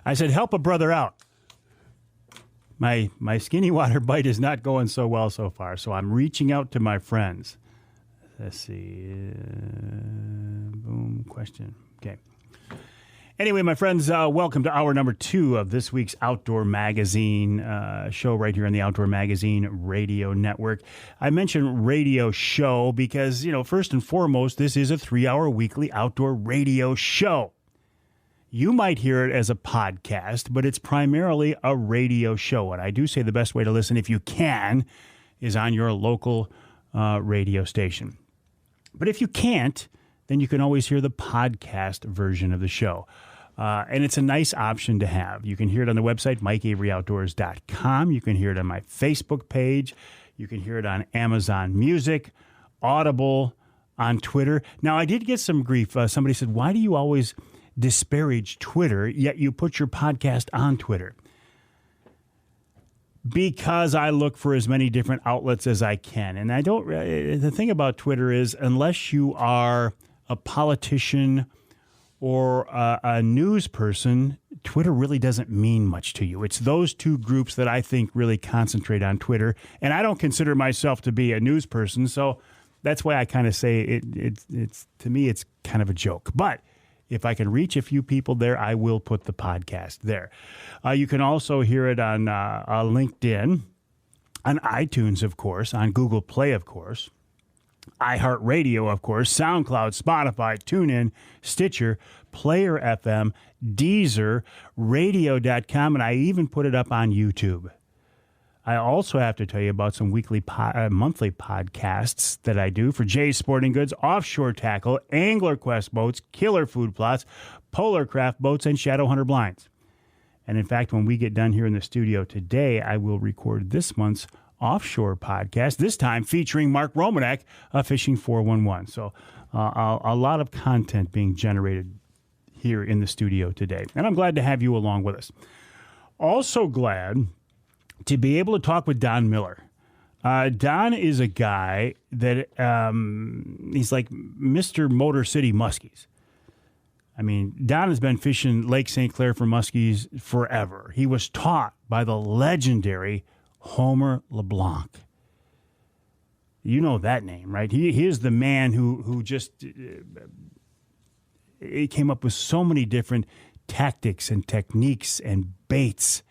[SPEAKER 2] I said, help a brother out. my skinny water bite is not going so well so far, so I'm reaching out to my friends. Let's see. Boom, question. Okay. Anyway, my friends, welcome to hour number 2 of this week's Outdoor Magazine show right here on the Outdoor Magazine Radio Network. I mentioned radio show because, first and foremost, this is a 3-hour weekly outdoor radio show. You might hear it as a podcast, but it's primarily a radio show. And I do say the best way to listen, if you can, is on your local radio station. But if you can't, then you can always hear the podcast version of the show. And it's a nice option to have. You can hear it on the website, MikeAveryOutdoors.com. You can hear it on my Facebook page. You can hear it on Amazon Music, Audible, on Twitter. Now, I did get some grief. Somebody said, why do you always disparage Twitter, yet you put your podcast on Twitter? Because I look for as many different outlets as I can. And I don't. The thing about Twitter is, unless you are a politician or a news person, Twitter really doesn't mean much to you. It's those two groups that I think really concentrate on Twitter. And I don't consider myself to be a news person, so that's why I kind of say it's to me, it's kind of a joke. But if I can reach a few people there, I will put the podcast there. You can also hear it on LinkedIn, on iTunes, of course, on Google Play, of course, iHeartRadio, of course, SoundCloud, Spotify, TuneIn, Stitcher, Player FM, Deezer, Radio.com, and I even put it up on YouTube. I also have to tell you about some monthly podcasts that I do for Jay's Sporting Goods, Offshore Tackle, Angler Quest Boats, Killer Food Plots, Polar Craft Boats, and Shadowhunter Blinds. And in fact, when we get done here in the studio today, I will record this month's offshore podcast, this time featuring Mark Romanek of Fishing 411. So a lot of content being generated here in the studio today. And I'm glad to have you along with us. Also glad to be able to talk with Don Miller. Don is a guy that he's like Mr. Motor City Muskies. I mean, Don has been fishing Lake St. Clair for muskies forever. He was taught by the legendary Homer LeBlanc. You know that name, right? He is the man who just he came up with so many different tactics and techniques and baits.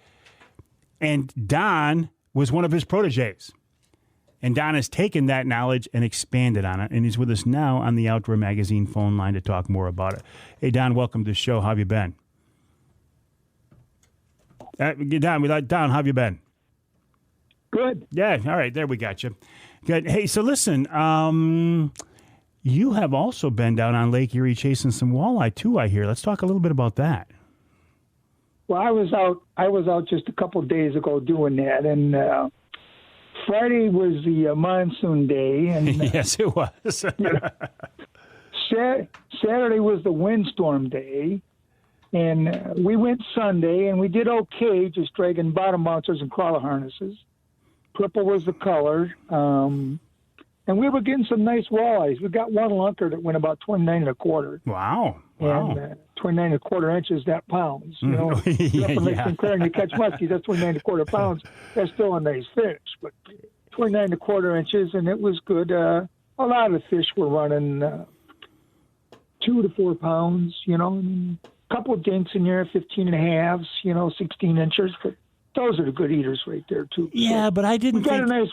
[SPEAKER 2] And Don was one of his proteges. And Don has taken that knowledge and expanded on it. And he's with us now on the Outdoor Magazine phone line to talk more about it. Hey, Don, welcome to the show. How have you been? Don, how have you been?
[SPEAKER 6] Good.
[SPEAKER 2] Yeah, all right, there we got you. Good. Hey, so listen, you have also been down on Lake Erie chasing some walleye too, I hear. Let's talk a little bit about that.
[SPEAKER 6] Well, I was out just a couple of days ago doing that, and Friday was the monsoon day, and
[SPEAKER 2] yes, it was.
[SPEAKER 6] Saturday was the windstorm day, and we went Sunday, and we did okay, just dragging bottom bouncers and crawler harnesses. Purple was the color, and we were getting some nice walleyes. We got one lunker that went about 29 1/4.
[SPEAKER 2] Wow.
[SPEAKER 6] And 29 1/4 inches, that pounds. You know,
[SPEAKER 2] yeah.
[SPEAKER 6] Clair and you catch muskies, that's 29 1/4 pounds. That's still a nice fish, but 29 1/4 inches, and it was good. A lot of fish were running 2 to 4 pounds, and a couple of dinks in there, 15 1/2, 16 inches, but those are the good eaters right there, too.
[SPEAKER 2] Yeah,
[SPEAKER 6] so
[SPEAKER 2] but I didn't think...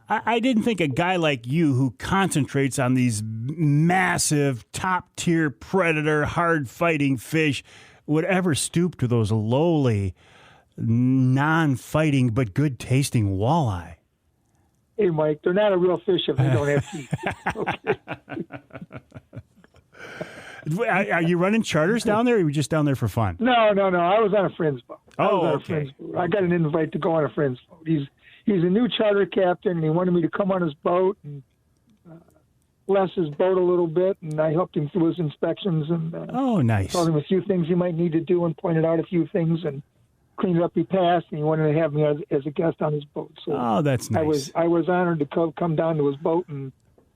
[SPEAKER 6] I
[SPEAKER 2] didn't think a guy like you who concentrates on these massive, top-tier predator, hard-fighting fish would ever stoop to those lowly, non-fighting but good-tasting walleye.
[SPEAKER 6] Hey, Mike, they're not a real fish if they don't have teeth. Okay.
[SPEAKER 2] Are you running charters down there, or are you just down there for fun?
[SPEAKER 6] No. I was on a friend's boat.
[SPEAKER 2] Okay.
[SPEAKER 6] I got an invite to go on a friend's boat. He's a new charter captain, and he wanted me to come on his boat and bless his boat a little bit, and I helped him through his inspections and
[SPEAKER 2] nice.
[SPEAKER 6] told him a few things he might need to do and pointed out a few things and cleaned up he passed, and he wanted to have me as a guest on his boat. So
[SPEAKER 2] that's nice.
[SPEAKER 6] I was honored to come down to his boat and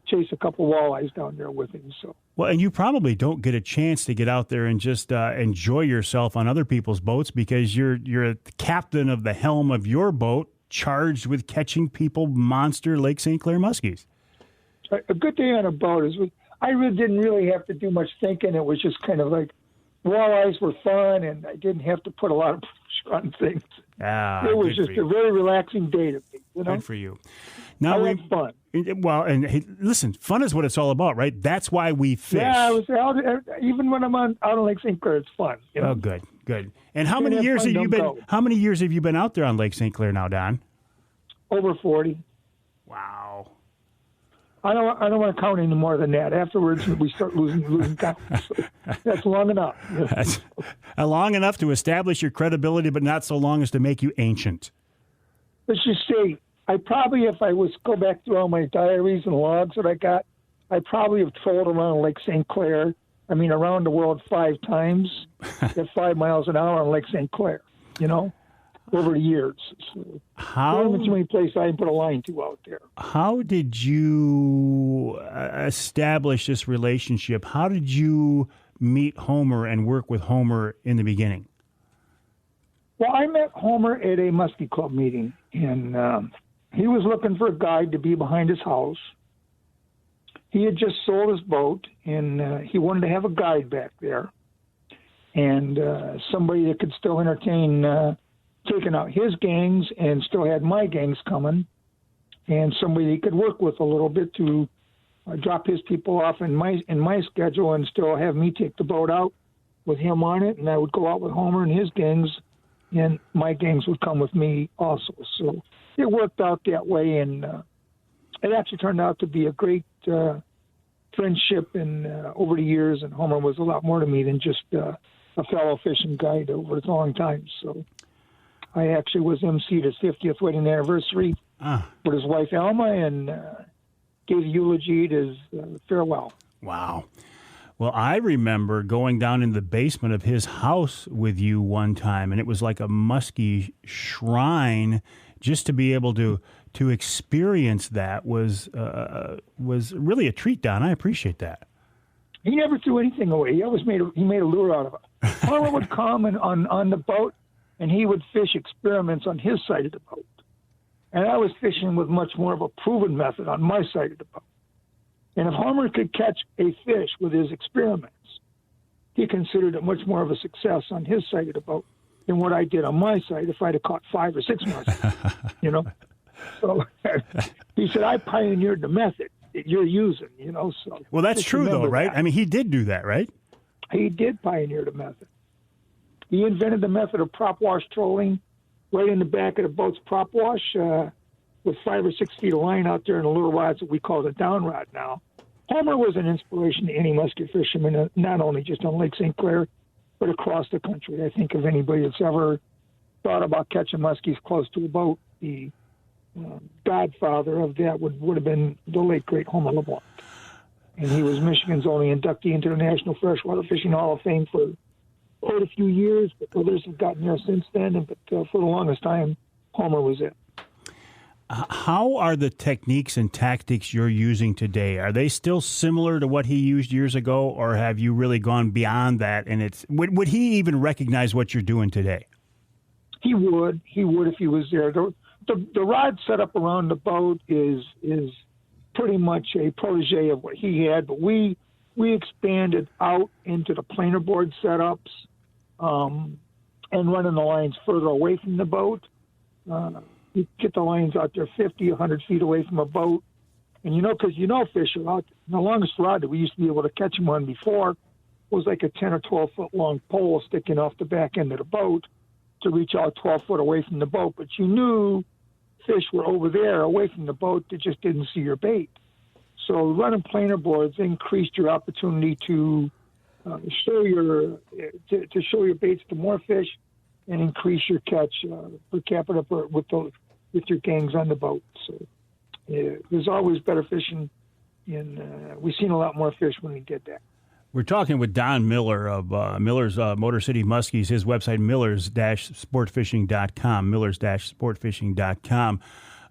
[SPEAKER 6] chase a couple walleyes down there with him. So.
[SPEAKER 2] Well, and you probably don't get a chance to get out there and just enjoy yourself on other people's boats because you're the captain of the helm of your boat, charged with catching people monster Lake St. Clair muskies.
[SPEAKER 6] A good day on a boat is I really didn't have to do much thinking. It was just kind of like walleyes were fun, and I didn't have to put a lot of pressure on things. It was just a very relaxing day to me. You know?
[SPEAKER 2] Good for you. Now
[SPEAKER 6] I had fun.
[SPEAKER 2] Well, and hey, listen, fun is what it's all about, right? That's why we fish.
[SPEAKER 6] Yeah, I was out, even when I'm out on Lake St. Clair, it's fun. You know?
[SPEAKER 2] Oh, good. And how many years have you been? How many years have you been out there on Lake St. Clair now, Don?
[SPEAKER 6] Over 40.
[SPEAKER 2] Wow.
[SPEAKER 6] I don't want to count any more than that. Afterwards, we start losing count. So that's long enough.
[SPEAKER 2] That's long enough to establish your credibility, but not so long as to make you ancient.
[SPEAKER 6] Let's just say, I probably, if I was go back through all my diaries and logs that I got, I probably have trolled around Lake St. Clair. I mean, around the world 5 times at 5 miles an hour on Lake St. Clair. You know, over the years. So, there aren't too many places I can put a line to out there.
[SPEAKER 2] How did you establish this relationship? How did you meet Homer and work with Homer in the beginning?
[SPEAKER 6] Well, I met Homer at a Muskie Club meeting, and he was looking for a guide to be behind his house. He had just sold his boat, and he wanted to have a guide back there, and somebody that could still entertain taking out his gangs and still had my gangs coming, and somebody he could work with a little bit to drop his people off in my schedule and still have me take the boat out with him on it, and I would go out with Homer and his gangs, and my gangs would come with me also. So it worked out that way, and it actually turned out to be a great friendship and over the years, and Homer was a lot more to me than just a fellow fishing guide over a long time. So I actually was emceed his 50th wedding anniversary with his wife Alma, and gave a eulogy at his farewell.
[SPEAKER 2] Wow. Well, I remember going down in the basement of his house with you one time, and it was like a muskie shrine. Just to be able to experience that was really a treat, Don. I appreciate that.
[SPEAKER 6] He never threw anything away. He always made a lure out of it. Homer would come on the boat, and he would fish experiments on his side of the boat. And I was fishing with much more of a proven method on my side of the boat. And if Homer could catch a fish with his experiments, he considered it much more of a success on his side of the boat than what I did on my side if I'd have caught 5 or 6 muskies, you know. So he said, I pioneered the method that you're using, you know. So
[SPEAKER 2] well, that's true, though, right? I mean, he did do that, right?
[SPEAKER 6] He did pioneer the method. He invented the method of prop wash trolling right in the back of the boat's prop wash with 5 or 6 feet of line out there in the little rods that we call the down rod now. Homer was an inspiration to any muskie fisherman, not only just on Lake St. Clair, but across the country. I think if anybody that's ever thought about catching muskies close to a boat, the godfather of that would have been the late, great Homer LeBlanc. And he was Michigan's only inductee into the National Freshwater Fishing Hall of Fame for quite a few years, but others have gotten there since then. But for the longest time, Homer was it.
[SPEAKER 2] How are the techniques and tactics you're using today? Are they still similar to what he used years ago, or have you really gone beyond that? And would he even recognize what you're doing today?
[SPEAKER 6] He would if he was there. The rod set up around the boat is pretty much a protege of what he had, but we expanded out into the planer board setups and running the lines further away from the boat. You get the lines out there 50, 100 feet away from a boat. And because fish are out there. The longest rod that we used to be able to catch them on before was like a 10 or 12 foot long pole sticking off the back end of the boat to reach out 12 foot away from the boat. But you knew fish were over there away from the boat that just didn't see your bait. So running planer boards increased your opportunity to show your baits to more fish and increase your catch per capita with your gangs on the boat. So there's always better fishing, and we've seen a lot more fish when we did that.
[SPEAKER 2] We're talking with Don Miller of Miller's Motor City Muskies. His website, millers-sportfishing.com, millers-sportfishing.com.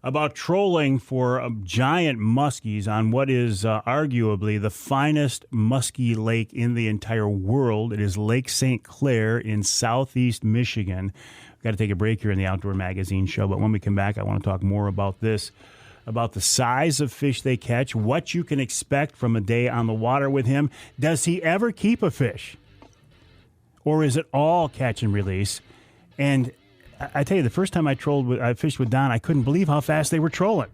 [SPEAKER 2] about trolling for giant muskies on what is arguably the finest muskie lake in the entire world. It is Lake St. Clair in southeast Michigan. We've got to take a break here in the Outdoor Magazine show, but when we come back, I want to talk more about this, about the size of fish they catch, what you can expect from a day on the water with him. Does he ever keep a fish? Or is it all catch and release? And I tell you, the first time I fished with Don, I couldn't believe how fast they were trolling.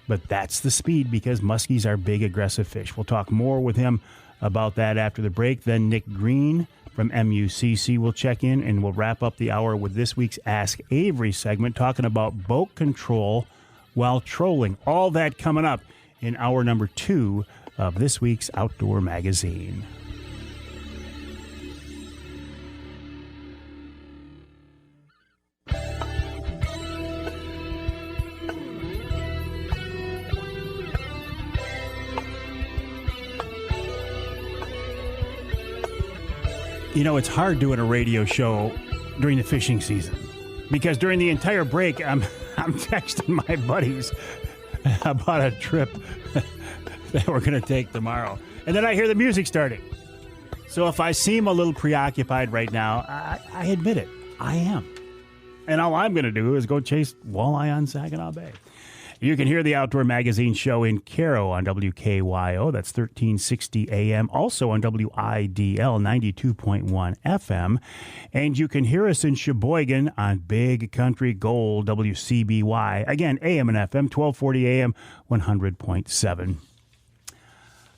[SPEAKER 2] But that's the speed because muskies are big, aggressive fish. We'll talk more with him about that after the break. Then Nick Green from MUCC will check in, and we'll wrap up the hour with this week's Ask Avery segment, talking about boat control while trolling. All that coming up in hour number 2 of this week's Outdoor Magazine. You know, it's hard doing a radio show during the fishing season because during the entire break, I'm texting my buddies about a trip that we're going to take tomorrow. And then I hear the music starting. So if I seem a little preoccupied right now, I admit it. I am. And all I'm going to do is go chase walleye on Saginaw Bay. You can hear the Outdoor Magazine show in Caro on WKYO. That's 1360 AM. Also on WIDL 92.1 FM. And you can hear us in Sheboygan on Big Country Gold WCBY. Again, AM and FM, 1240 AM, 100.7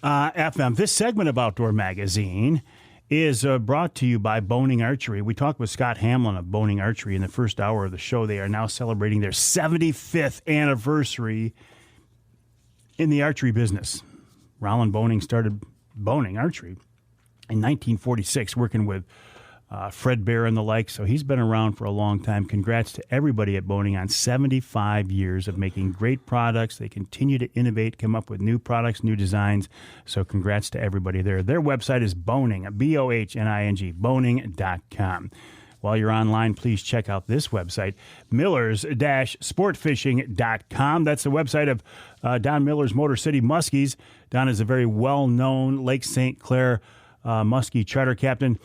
[SPEAKER 2] FM. This segment of Outdoor Magazine is brought to you by Bohning Archery. We talked with Scott Hamlin of Bohning Archery in the first hour of the show. They are now celebrating their 75th anniversary in the archery business. Roland Bohning started Bohning Archery in 1946, working with Fred Bear and the like, so he's been around for a long time. Congrats to everybody at Bohning on 75 years of making great products. They continue to innovate, come up with new products, new designs, so congrats to everybody there. Their website is Bohning, Bohning, bohning.com. While you're online, please check out this website, millers-sportfishing.com. That's the website of Don Miller's Motor City Muskies. Don is a very well-known Lake St. Clair Muskie charter captain.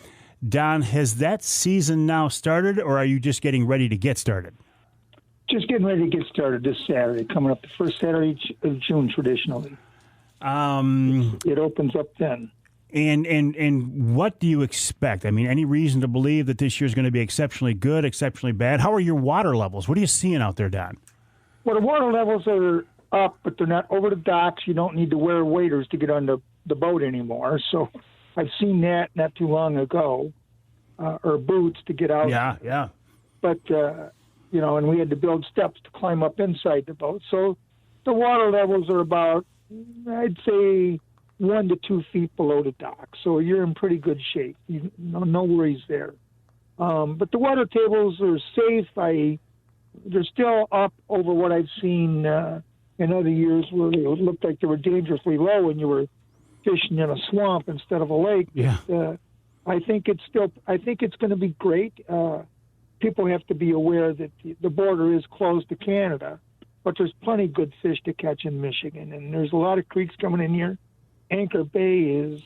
[SPEAKER 2] Don, has that season now started, or are you just getting ready to get started?
[SPEAKER 6] Just getting ready to get started this Saturday, coming up the first Saturday of June traditionally. It opens up then.
[SPEAKER 2] And what do you expect? I mean, any reason to believe that this year's going to be exceptionally good, exceptionally bad? How are your water levels? What are you seeing out there, Don?
[SPEAKER 6] Well, the water levels are up, but they're not over the docks. You don't need to wear waders to get on the boat anymore, so I've seen that not too long ago, or boots to get out.
[SPEAKER 2] Yeah.
[SPEAKER 6] But, and we had to build steps to climb up inside the boat. So the water levels are about, I'd say, 1 to 2 feet below the dock. So you're in pretty good shape. No worries there. But the water tables are safe. They're still up over what I've seen in other years where it looked like they were dangerously low and you were fishing in a swamp instead of a lake.
[SPEAKER 2] Yeah.
[SPEAKER 6] I think it's going to be great. People have to be aware that the border is closed to Canada, but there's plenty of good fish to catch in Michigan, and there's a lot of creeks coming in here. Anchor Bay is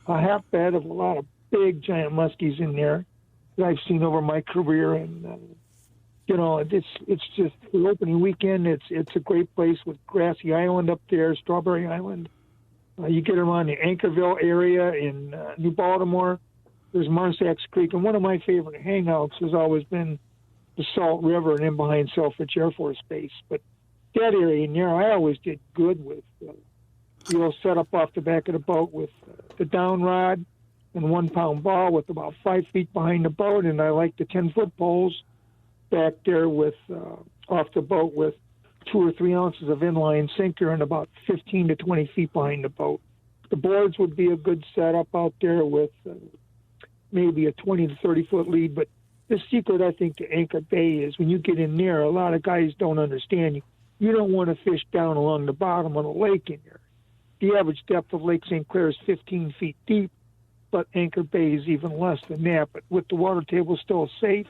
[SPEAKER 6] a half-bed of a lot of big, giant muskies in there that I've seen over my career, and it's just the opening weekend. It's a great place with Grassy Island up there, Strawberry Island. You get around the Anchorville area in New Baltimore. There's Marsax Creek, and one of my favorite hangouts has always been the Salt River and in behind Selfridge Air Force Base. But that area in there, I always did good with. You'll set up off the back of the boat with the down rod and 1 pound ball with about 5 feet behind the boat, and I like the 10-foot poles back there with off the boat with 2 or 3 ounces of inline sinker and about 15 to 20 feet behind the boat. The boards would be a good setup out there with maybe a 20 to 30 foot lead. But the secret, I think, to Anchor Bay is when you get in there, a lot of guys don't understand you. You don't want to fish down along the bottom of the lake in there. The average depth of Lake St. Clair is 15 feet deep, but Anchor Bay is even less than that. But with the water table still safe,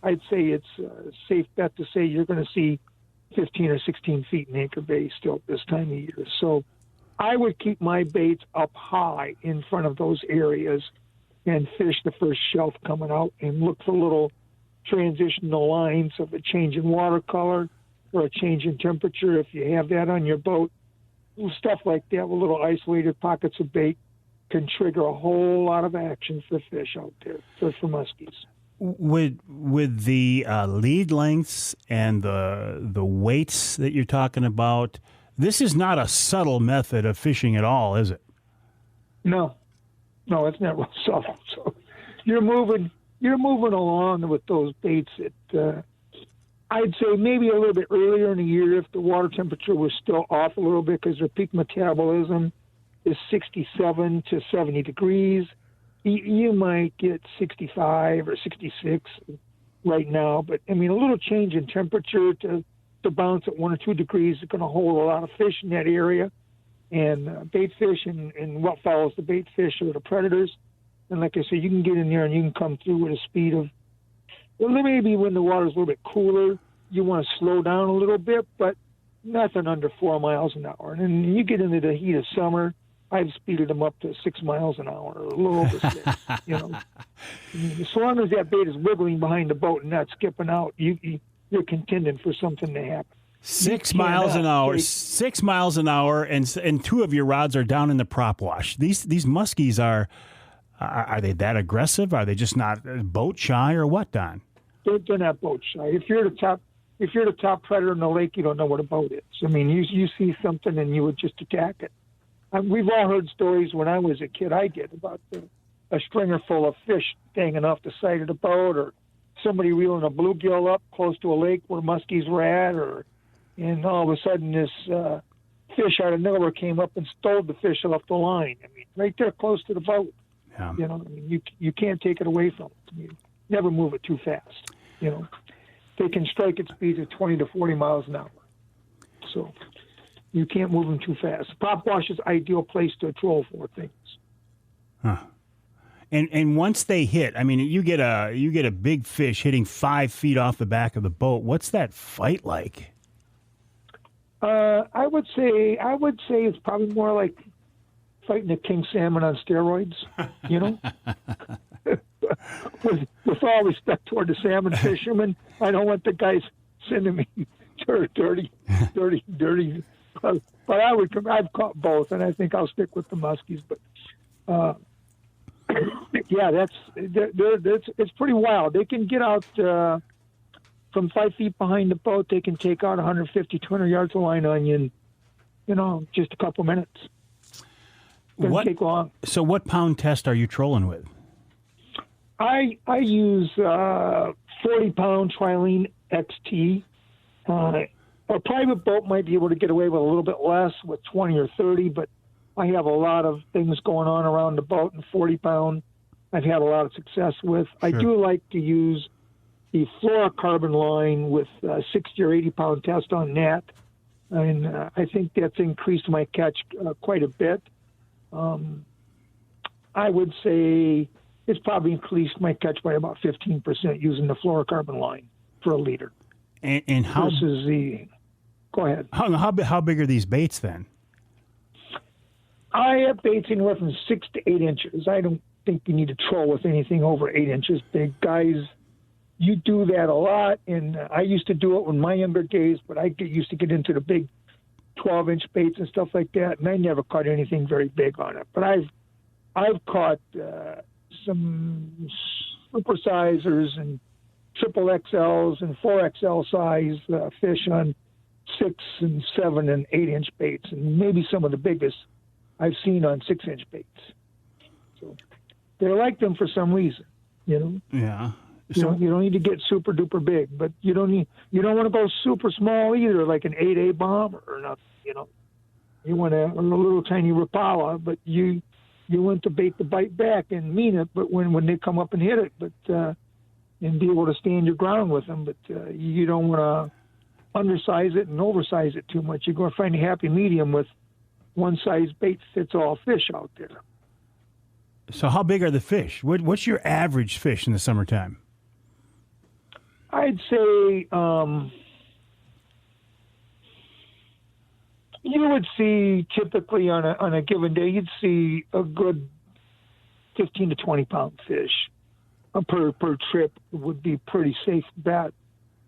[SPEAKER 6] I'd say it's a safe bet to say you're going to see 15 or 16 feet in Anchor Bay still at this time of year. So I would keep my baits up high in front of those areas and fish the first shelf coming out and look for little transitional lines of a change in water color or a change in temperature. If you have that on your boat, stuff like that with little isolated pockets of bait can trigger a whole lot of action for fish out there, for muskies.
[SPEAKER 2] With the lead lengths and the weights that you're talking about, this is not a subtle method of fishing at all, is it?
[SPEAKER 6] No, it's not real subtle. So you're moving along with those baits at I'd say maybe a little bit earlier in the year if the water temperature was still off a little bit because their peak metabolism is 67 to 70 degrees. You might get 65 or 66 right now. But, I mean, a little change in temperature to bounce at 1 or 2 degrees is going to hold a lot of fish in that area. And bait fish and what follows the bait fish are the predators. And like I said, you can get in there and you can come through with a speed of, well, maybe when the water's a little bit cooler, you want to slow down a little bit, but nothing under 4 miles an hour. And then you get into the heat of summer, I've speeded them up to 6 miles an hour, or a little over 6. You know, I mean, as long as that bait is wiggling behind the boat and not skipping out, you're contending for something to happen.
[SPEAKER 2] 6 miles an hour, 6 miles an hour, and 2 of your rods are down in the prop wash. These muskies are they that aggressive? Are they just not boat shy, or what, Don?
[SPEAKER 6] They're not boat shy. If you're the top predator in the lake, you don't know what a boat is. I mean, you see something and you would just attack it. We've all heard stories when I was a kid. I did about a stringer full of fish hanging off the side of the boat, or somebody reeling a bluegill up close to a lake where muskies were at, and all of a sudden this fish out of nowhere came up and stole the fish off the line. I mean, right there close to the boat.
[SPEAKER 2] Yeah.
[SPEAKER 6] You know, I mean, you can't take it away from it. You never move it too fast. You know, they can strike at speeds of 20 to 40 miles an hour. So you can't move them too fast. Prop wash is ideal place to troll for things.
[SPEAKER 2] Huh. And once they hit, I mean, you get a big fish hitting 5 feet off the back of the boat. What's that fight like?
[SPEAKER 6] I would say it's probably more like fighting a king salmon on steroids. You know. With all respect toward the salmon fishermen, I don't want the guys sending me dirty. But I've caught both, and I think I'll stick with the muskies. But yeah, it's pretty wild. They can get out from 5 feet behind the boat. They can take out 150, 200 yards of line on you in, just a couple minutes. Doesn't take long. So
[SPEAKER 2] what pound test are you trolling with?
[SPEAKER 6] I use 40-pound Trilene XT. A private boat might be able to get away with a little bit less, with 20 or 30, but I have a lot of things going on around the boat, and 40-pound I've had a lot of success with. Sure. I do like to use the fluorocarbon line with 60 or 80-pound test on that, and I think that's increased my catch quite a bit. I would say it's probably increased my catch by about 15% using the fluorocarbon line for a leader.
[SPEAKER 2] And how
[SPEAKER 6] versus the? Go ahead.
[SPEAKER 2] How big are these baits then?
[SPEAKER 6] I have baits anywhere from 6 to 8 inches. I don't think you need to troll with anything over 8 inches big. Guys, you do that a lot, and I used to do it in my younger days, but I used to get into the big 12-inch baits and stuff like that, and I never caught anything very big on it. But I've caught some supersizers and triple XLs and 4XL size fish on 6 and 7 and 8 inch baits, and maybe some of the biggest I've seen on 6 inch baits. So they like them for some reason, you know.
[SPEAKER 2] Yeah.
[SPEAKER 6] So you don't need to get super duper big, but you don't want to go super small either, like an 8A bomber or nothing. You know, you want a little tiny Rapala, but you want the bait to bite back and mean it. But when they come up and hit it, but and be able to stand your ground with them, but you don't want to undersize it and oversize it too much. You're going to find a happy medium with one size bait fits all fish out there.
[SPEAKER 2] So how big are the fish? What's your average fish in the summertime?
[SPEAKER 6] I'd say You would see typically on a given day, you'd see a good 15 to 20 pound fish per trip would be pretty safe bet.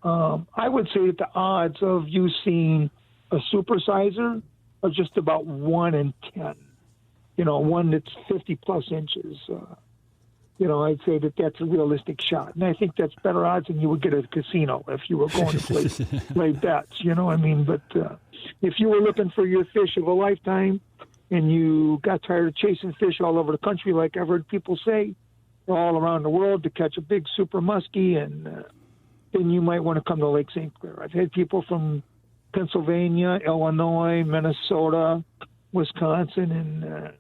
[SPEAKER 6] I would say that the odds of you seeing a supersizer are just about 1 in 10. One that's 50 plus inches. I'd say that that's a realistic shot. And I think that's better odds than you would get at a casino if you were going to play bets, But if you were looking for your fish of a lifetime and you got tired of chasing fish all over the country, like I've heard people say, all around the world to catch a big super muskie, and then you might want to come to Lake St. Clair. I've had people from Pennsylvania, Illinois, Minnesota, Wisconsin, and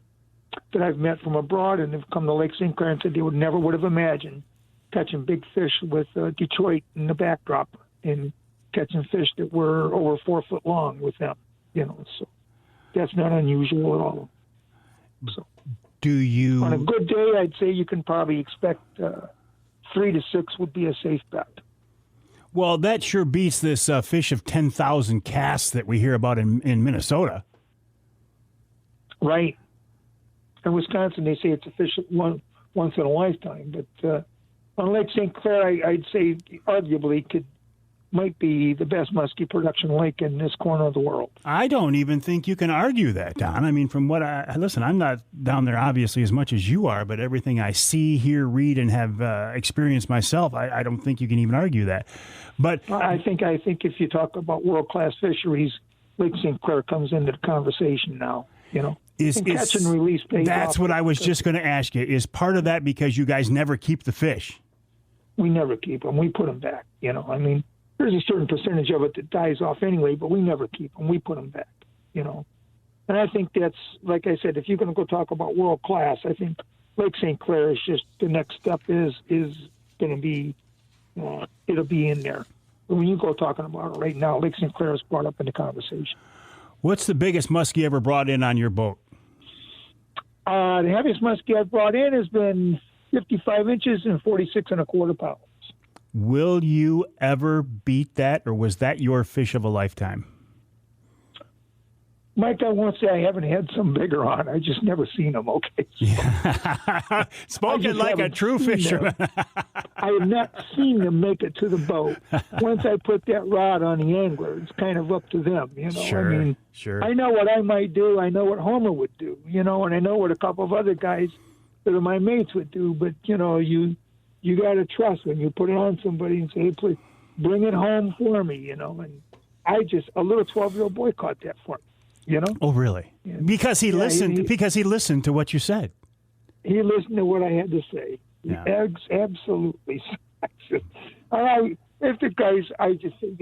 [SPEAKER 6] that I've met from abroad, and have come to Lake St. Clair and said they never would have imagined catching big fish with Detroit in the backdrop and catching fish that were over 4 foot long with them. So that's not unusual at all. So, on a good day, I'd say you can probably expect 3 to 6 would be a safe bet.
[SPEAKER 2] Well, that sure beats this fish of 10,000 casts that we hear about in Minnesota.
[SPEAKER 6] Right. In Wisconsin, they say it's a fish once in a lifetime. But on Lake St. Clair, I'd say arguably might be the best muskie production lake in this corner of the world.
[SPEAKER 2] I don't even think you can argue that, Don. I mean, from what listen, I'm not down there obviously as much as you are, but everything I see, hear, read, and have experienced myself, I don't think you can even argue that. But
[SPEAKER 6] I think if you talk about world-class fisheries, Lake St. Clair comes into the conversation now, catch and release pays
[SPEAKER 2] That's
[SPEAKER 6] off.
[SPEAKER 2] what I was just going to ask you. Is part of that because you guys never keep the fish?
[SPEAKER 6] We never keep them. We put them back. There's a certain percentage of it that dies off anyway, but we never keep them. We put them back. And I think that's, like I said, if you're going to go talk about world class, I think Lake St. Clair is just the next step is going to be it'll be in there. But when you go talking about it right now, Lake St. Clair is brought up in the conversation.
[SPEAKER 2] What's the biggest muskie ever brought in on your boat?
[SPEAKER 6] The heaviest muskie I've brought in has been 55 inches and 46 1/4 pounds.
[SPEAKER 2] Will you ever beat that, or was that your fish of a lifetime?
[SPEAKER 6] Mike, I won't say I haven't had some bigger on. I just never seen them, okay?
[SPEAKER 2] Yeah. Spoken like a true fisherman.
[SPEAKER 6] I have not seen them make it to the boat. Once I put that rod on the angler, it's kind of up to them,
[SPEAKER 2] Sure, sure.
[SPEAKER 6] I know what I might do. I know what Homer would do, and I know what a couple of other guys that are my mates would do. But, you got to trust when you put it on somebody and say, hey, please bring it home for me, And a little 12-year-old boy caught that for me,
[SPEAKER 2] Oh, really? Yeah. Because he listened. Because he listened to what you said.
[SPEAKER 6] He listened to what I had to say.
[SPEAKER 2] Yeah.
[SPEAKER 6] Absolutely. If the guys, I just think,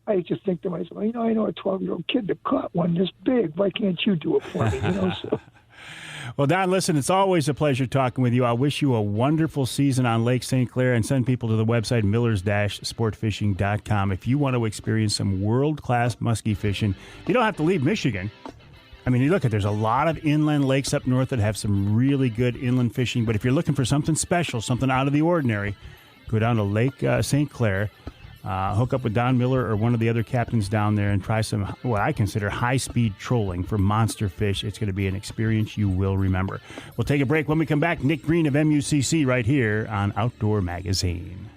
[SPEAKER 6] I just think to myself, I know a 12-year-old kid that caught one this big. Why can't you do it for me? So.
[SPEAKER 2] Well, Don, listen, it's always a pleasure talking with you. I wish you a wonderful season on Lake St. Clair, and send people to the website millers-sportfishing.com if you want to experience some world-class muskie fishing. You don't have to leave Michigan. I mean, you look there's a lot of inland lakes up north that have some really good inland fishing, but if you're looking for something special, something out of the ordinary, go down to Lake St. Clair, hook up with Don Miller or one of the other captains down there and try some, what I consider high-speed trolling for monster fish. It's going to be an experience you will remember. We'll take a break. When we come back, Nick Green of MUCC right here on Outdoor Magazine.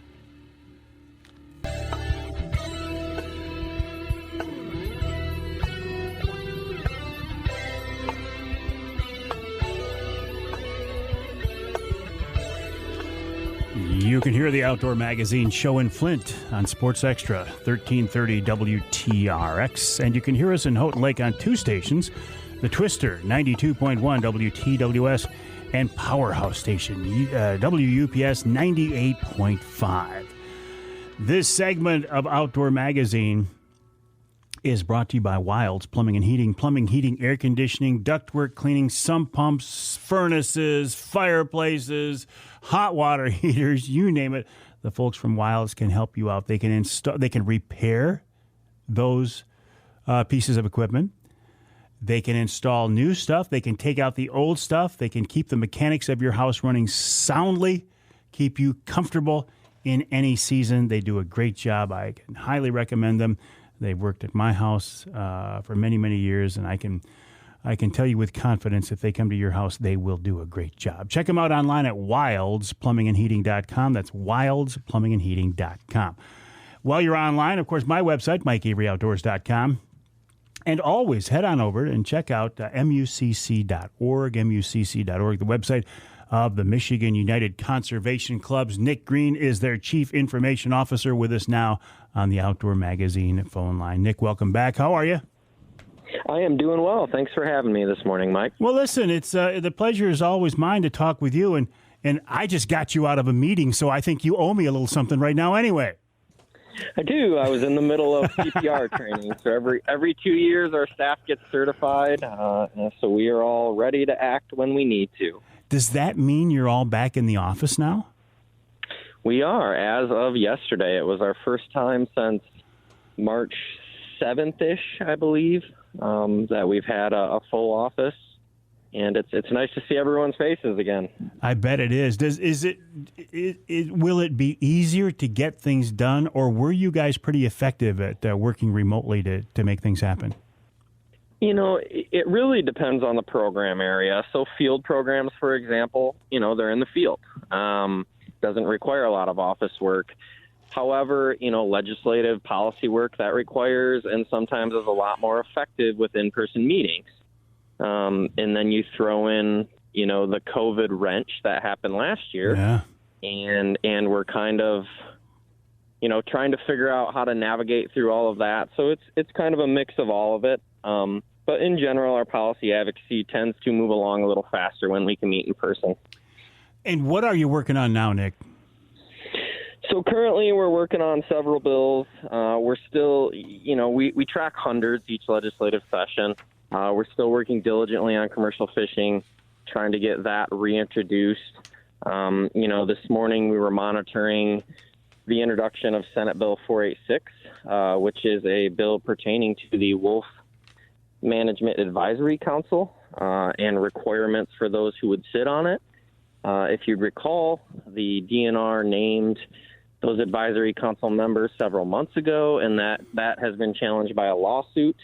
[SPEAKER 2] You can hear the Outdoor Magazine show in Flint on Sports Extra, 1330 WTRX. And you can hear us in Houghton Lake on 2 stations, the Twister, 92.1 WTWS, and Powerhouse Station, WUPS, 98.5. This segment of Outdoor Magazine is brought to you by Wilds Plumbing and Heating. Plumbing, heating, air conditioning, ductwork cleaning, sump pumps, furnaces, fireplaces, hot water heaters, you name it. The folks from Wilds can help you out. They can install, they can repair those pieces of equipment. They can install new stuff. They can take out the old stuff. They can keep the mechanics of your house running soundly, keep you comfortable in any season. They do a great job. I can highly recommend them. They've worked at my house for many, many years, and I can tell you with confidence, if they come to your house, they will do a great job. Check them out online at wildsplumbingandheating.com. That's wildsplumbingandheating.com. While you're online, of course, my website, MikeAveryOutdoors.com. And always head on over and check out MUCC.org, MUCC.org, the website of the Michigan United Conservation Clubs. Nick Green is their Chief Information Officer with us now on the Outdoor Magazine phone line. Nick, welcome back. How are you?
[SPEAKER 7] I am doing well. Thanks for having me this morning, Mike.
[SPEAKER 2] Well, listen, it's the pleasure is always mine to talk with you, and I just got you out of a meeting, so I think you owe me a little something right now anyway.
[SPEAKER 7] I do. I was in the middle of CPR training, so every 2 years our staff gets certified, so we are all ready to act when we need to.
[SPEAKER 2] Does that mean you're all back in the office now?
[SPEAKER 7] We are. As of yesterday, it was our first time since March 7th-ish, I believe, that we've had a full office, and it's nice to see everyone's faces again.
[SPEAKER 2] I bet it is. Will it be easier to get things done, or were you guys pretty effective at working remotely to make things happen?
[SPEAKER 7] You know, it really depends on the program area. So field programs, for example, they're in the field. Doesn't require a lot of office work. However, legislative policy work that requires and sometimes is a lot more effective with in-person meetings. And then you throw in, the COVID wrench that happened last year.
[SPEAKER 2] Yeah.
[SPEAKER 7] And we're kind of, trying to figure out how to navigate through all of that. So it's kind of a mix of all of it. But in general, our policy advocacy tends to move along a little faster when we can meet in person.
[SPEAKER 2] And what are you working on now, Nick?
[SPEAKER 7] So currently we're working on several bills. We're still, we track hundreds each legislative session. We're still working diligently on commercial fishing, trying to get that reintroduced. This morning we were monitoring the introduction of Senate Bill 486, which is a bill pertaining to the Wolf Management Advisory Council and requirements for those who would sit on it. If you recall, the DNR named those advisory council members several months ago, and that has been challenged by a lawsuit.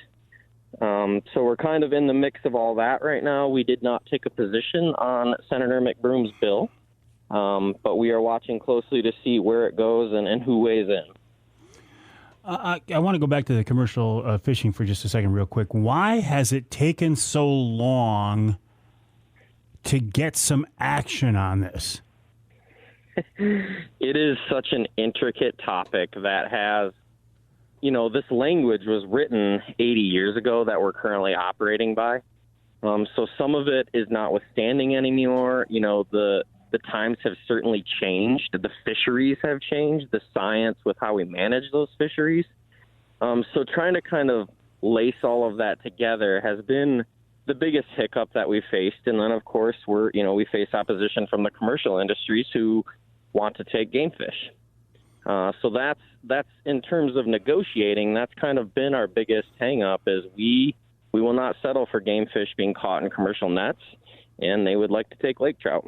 [SPEAKER 7] So we're kind of in the mix of all that right now. We did not take a position on Senator McBroom's bill, but we are watching closely to see where it goes and who weighs in.
[SPEAKER 2] I want to go back to the commercial fishing for just a second real quick. Why has it taken so long to get some action on this?
[SPEAKER 7] It is such an intricate topic that has, this language was written 80 years ago that we're currently operating by. So some of it is notwithstanding anymore. The times have certainly changed. The fisheries have changed, the science with how we manage those fisheries. So trying to kind of lace all of that together has been the biggest hiccup that we faced. And then, of course, we face opposition from the commercial industries who want to take game fish. So that's in terms of negotiating, that's kind of been our biggest hang up is we will not settle for game fish being caught in commercial nets, and they would like to take lake trout.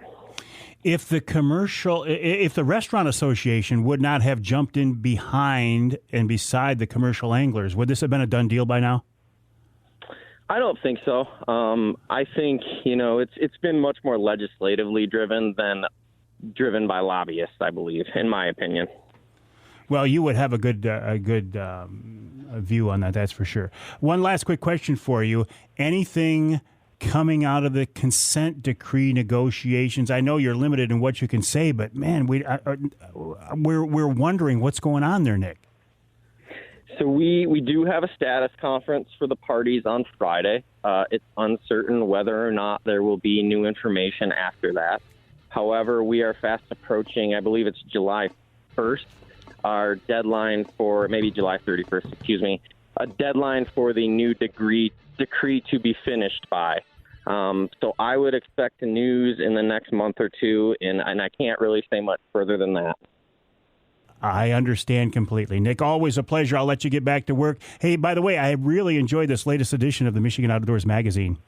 [SPEAKER 2] If the restaurant association would not have jumped in behind and beside the commercial anglers, would this have been a done deal by now?
[SPEAKER 7] I don't think so. I think, it's been much more legislatively driven than driven by lobbyists, I believe, in my opinion.
[SPEAKER 2] Well, you would have a good view on that, that's for sure. One last quick question for you. Anything coming out of the consent decree negotiations? I know you're limited in what you can say, but man, we're wondering what's going on there, Nick.
[SPEAKER 7] So we do have a status conference for the parties on Friday. It's uncertain whether or not there will be new information after that. However, we are fast approaching, I believe it's July 1st, our deadline for, maybe July 31st, excuse me, a deadline for the new decree to be finished by. So I would expect news in the next month or two, and I can't really say much further than that.
[SPEAKER 2] I understand completely. Nick, always a pleasure. I'll let you get back to work. Hey, by the way, I really enjoyed this latest edition of the Michigan Outdoors Magazine.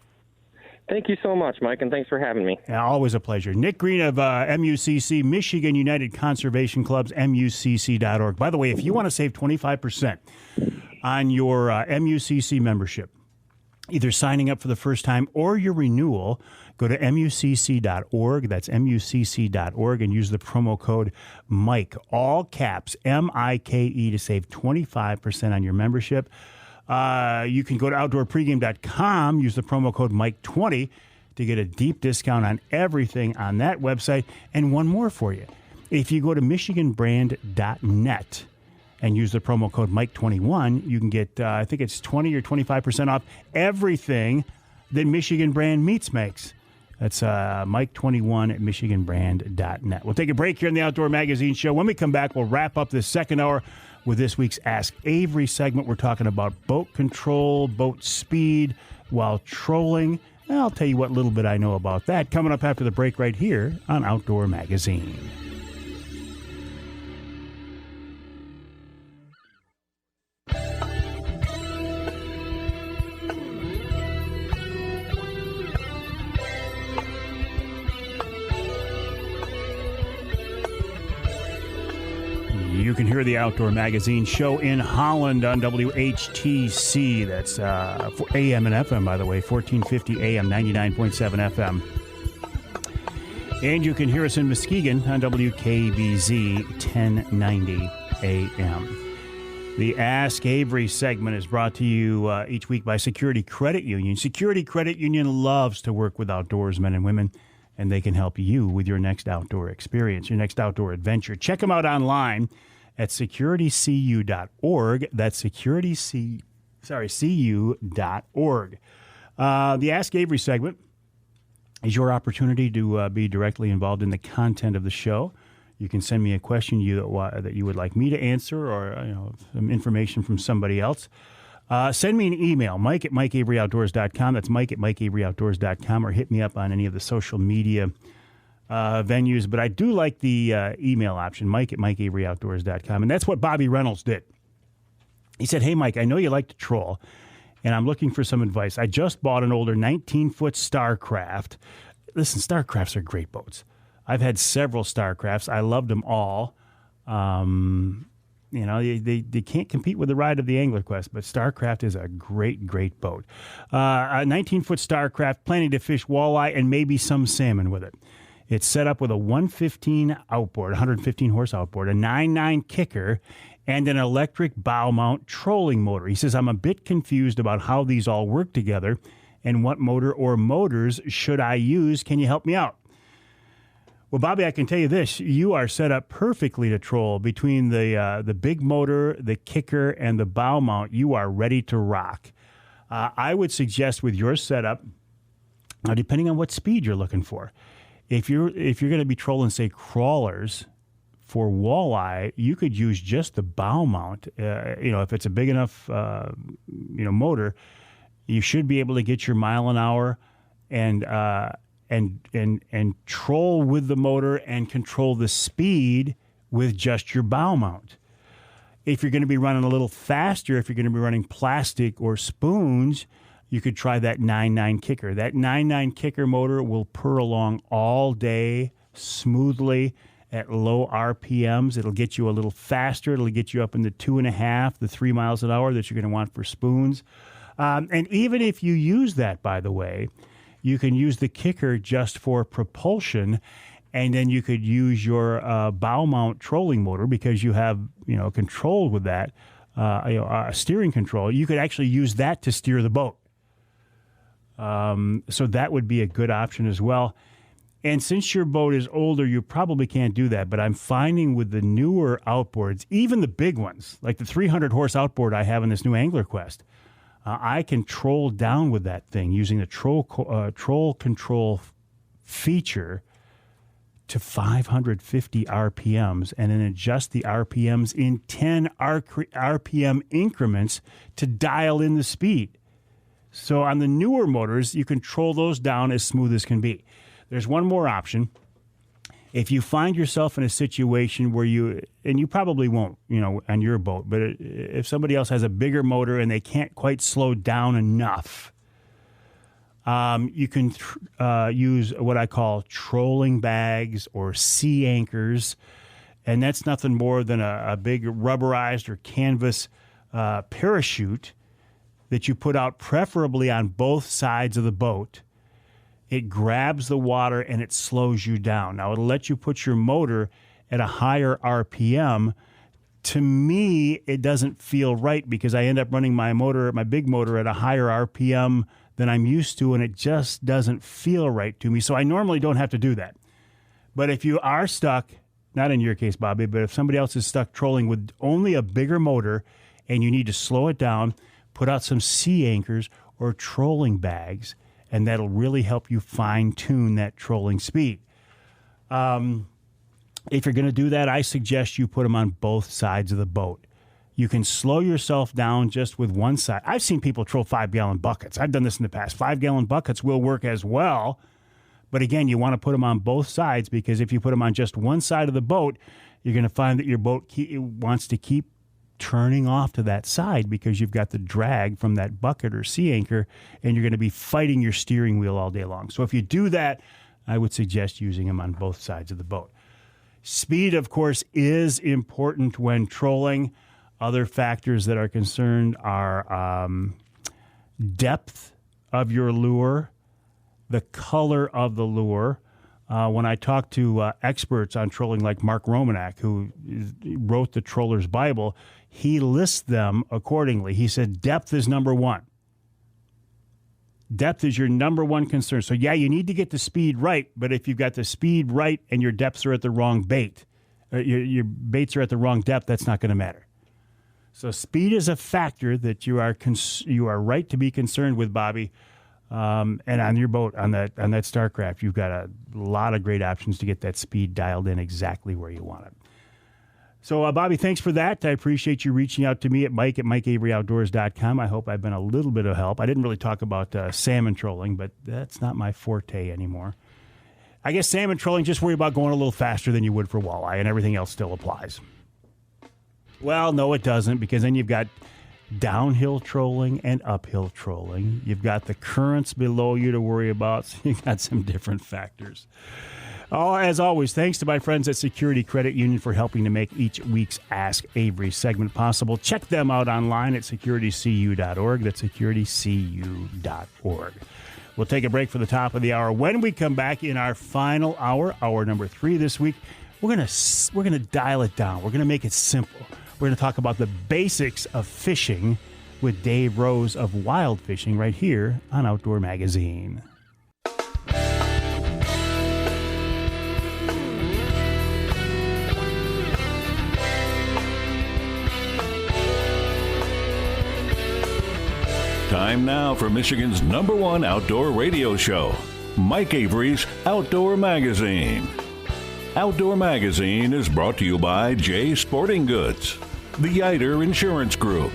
[SPEAKER 7] Thank you so much, Mike, and thanks for having me.
[SPEAKER 2] Yeah, always a pleasure. Nick Green of MUCC, Michigan United Conservation Clubs, MUCC.org. By the way, if you want to save 25% on your MUCC membership, either signing up for the first time or your renewal, go to MUCC.org. That's MUCC.org, and use the promo code Mike, all caps, MIKE, to save 25% on your membership. You can go to outdoorpregame.com, use the promo code Mike20 to get a deep discount on everything on that website. And one more for you. If you go to michiganbrand.net and use the promo code Mike21, you can get, I think it's 20 or 25% off everything that Michigan Brand Meats makes. That's Mike21 at michiganbrand.net. We'll take a break here in the Outdoor Magazine Show. When we come back, we'll wrap up this second hour with this week's Ask Avery segment. We're talking about boat control, boat speed while trolling. And I'll tell you what little bit I know about that coming up after the break right here on Outdoor Magazine. You can hear the Outdoor Magazine Show in Holland on WHTC. That's for AM and FM, by the way, 1450 AM, 99.7 FM. And you can hear us in Muskegon on WKBZ, 1090 AM. The Ask Avery segment is brought to you each week by Security Credit Union. Security Credit Union loves to work with outdoorsmen and women, and they can help you with your next outdoor experience, your next outdoor adventure. Check them out online at securitycu.org. That's cu.org. The Ask Avery segment is your opportunity to be directly involved in the content of the show. You can send me a question that you would like me to answer, or some information from somebody else. Send me an email, Mike at MikeAveryOutdoors.com. That's Mike at MikeAveryOutdoors.com, or hit me up on any of the social media venues. But I do like the email option, Mike at MikeAveryOutdoors.com. And that's what Bobby Reynolds did. He said, "Hey, Mike, I know you like to troll, and I'm looking for some advice. I just bought an older 19-foot Starcraft." Listen, Starcrafts are great boats. I've had several Starcrafts. I loved them all. They can't compete with the Ride of the Angler Quest, but Starcraft is a great, great boat. A 19-foot Starcraft, planning to fish walleye and maybe some salmon with it. It's set up with a 115 outboard, 115-horse outboard, a 9.9 kicker, and an electric bow mount trolling motor. He says, "I'm a bit confused about how these all work together and what motor or motors should I use. Can you help me out?" Well, Bobby, I can tell you this. You are set up perfectly to troll. Between the big motor, the kicker, and the bow mount, you are ready to rock. I would suggest with your setup, now depending on what speed you're looking for, if you're going to be trolling, say, crawlers for walleye, you could use just the bow mount. If it's a big enough motor, you should be able to get your mile an hour and troll with the motor and control the speed with just your bow mount. If you're going to be running a little faster, if you're going to be running plastic or spoons, you could try that 9.9 kicker. That 9.9 kicker motor will purr along all day smoothly at low RPMs. It'll get you a little faster. It'll get you up in the 2.5, the 3 miles an hour that you're going to want for spoons. And even if you use that, by the way, you can use the kicker just for propulsion, and then you could use your bow mount trolling motor because you have control with that, steering control. You could actually use that to steer the boat. So that would be a good option as well. And since your boat is older, you probably can't do that. But I'm finding with the newer outboards, even the big ones, like the 300-horse outboard I have in this new Angler Quest, I can troll down with that thing using the troll control feature to 550 RPMs, and then adjust the RPMs in 10 RPM increments to dial in the speed. So on the newer motors, you control those down as smooth as can be. There's one more option. If you find yourself in a situation where and you probably won't, on your boat, but if somebody else has a bigger motor and they can't quite slow down enough, You can use what I call trolling bags or sea anchors, and that's nothing more than a big rubberized or canvas parachute that you put out preferably on both sides of the boat. It grabs the water and it slows you down. Now, it'll let you put your motor at a higher RPM. To me, it doesn't feel right because I end up running my big motor at a higher RPM than I'm used to, and it just doesn't feel right to me. So I normally don't have to do that. But if you are stuck, not in your case, Bobby, but if somebody else is stuck trolling with only a bigger motor and you need to slow it down, put out some sea anchors or trolling bags, and that'll really help you fine-tune that trolling speed. If you're going to do that, I suggest you put them on both sides of the boat. You can slow yourself down just with one side. I've seen people troll 5-gallon buckets. I've done this in the past. 5-gallon buckets will work as well. But again, you want to put them on both sides because if you put them on just one side of the boat, you're going to find that your boat wants to keep turning off to that side because you've got the drag from that bucket or sea anchor, and you're going to be fighting your steering wheel all day long. So if you do that, I would suggest using them on both sides of the boat. Speed, of course, is important when trolling. Other factors that are concerned are depth of your lure, the color of the lure. When I talk to experts on trolling like Mark Romanek, who wrote the Troller's Bible, he lists them accordingly. He said depth is number one. Depth is your number one concern. So, yeah, you need to get the speed right, but if you've got the speed right and your depths are at the wrong bait, your baits are at the wrong depth, that's not going to matter. So speed is a factor that you are right to be concerned with, Bobby. And on your boat, on that Starcraft, you've got a lot of great options to get that speed dialed in exactly where you want it. So, Bobby, thanks for that. I appreciate you reaching out to me at mike@mikeaveryoutdoors.com. I hope I've been a little bit of help. I didn't really talk about salmon trolling, but that's not my forte anymore. I guess salmon trolling, just worry about going a little faster than you would for walleye, and everything else still applies. Well, no, it doesn't, because then you've got downhill trolling and uphill trolling. You've got the currents below you to worry about, so you've got some different factors. Oh, as always, thanks to my friends at Security Credit Union for helping to make each week's Ask Avery segment possible. Check them out online at securitycu.org. That's securitycu.org. We'll take a break for the top of the hour. When we come back in our final hour, hour number 3 this week, we're gonna dial it down. We're gonna make it simple. We're gonna talk about the basics of fishing with Dave Rose of Wildfishing right here on Outdoor Magazine.
[SPEAKER 1] Time now for Michigan's #1 outdoor radio show, Mike Avery's Outdoor Magazine. Outdoor Magazine is brought to you by Jay Sporting Goods, the Yider Insurance Group,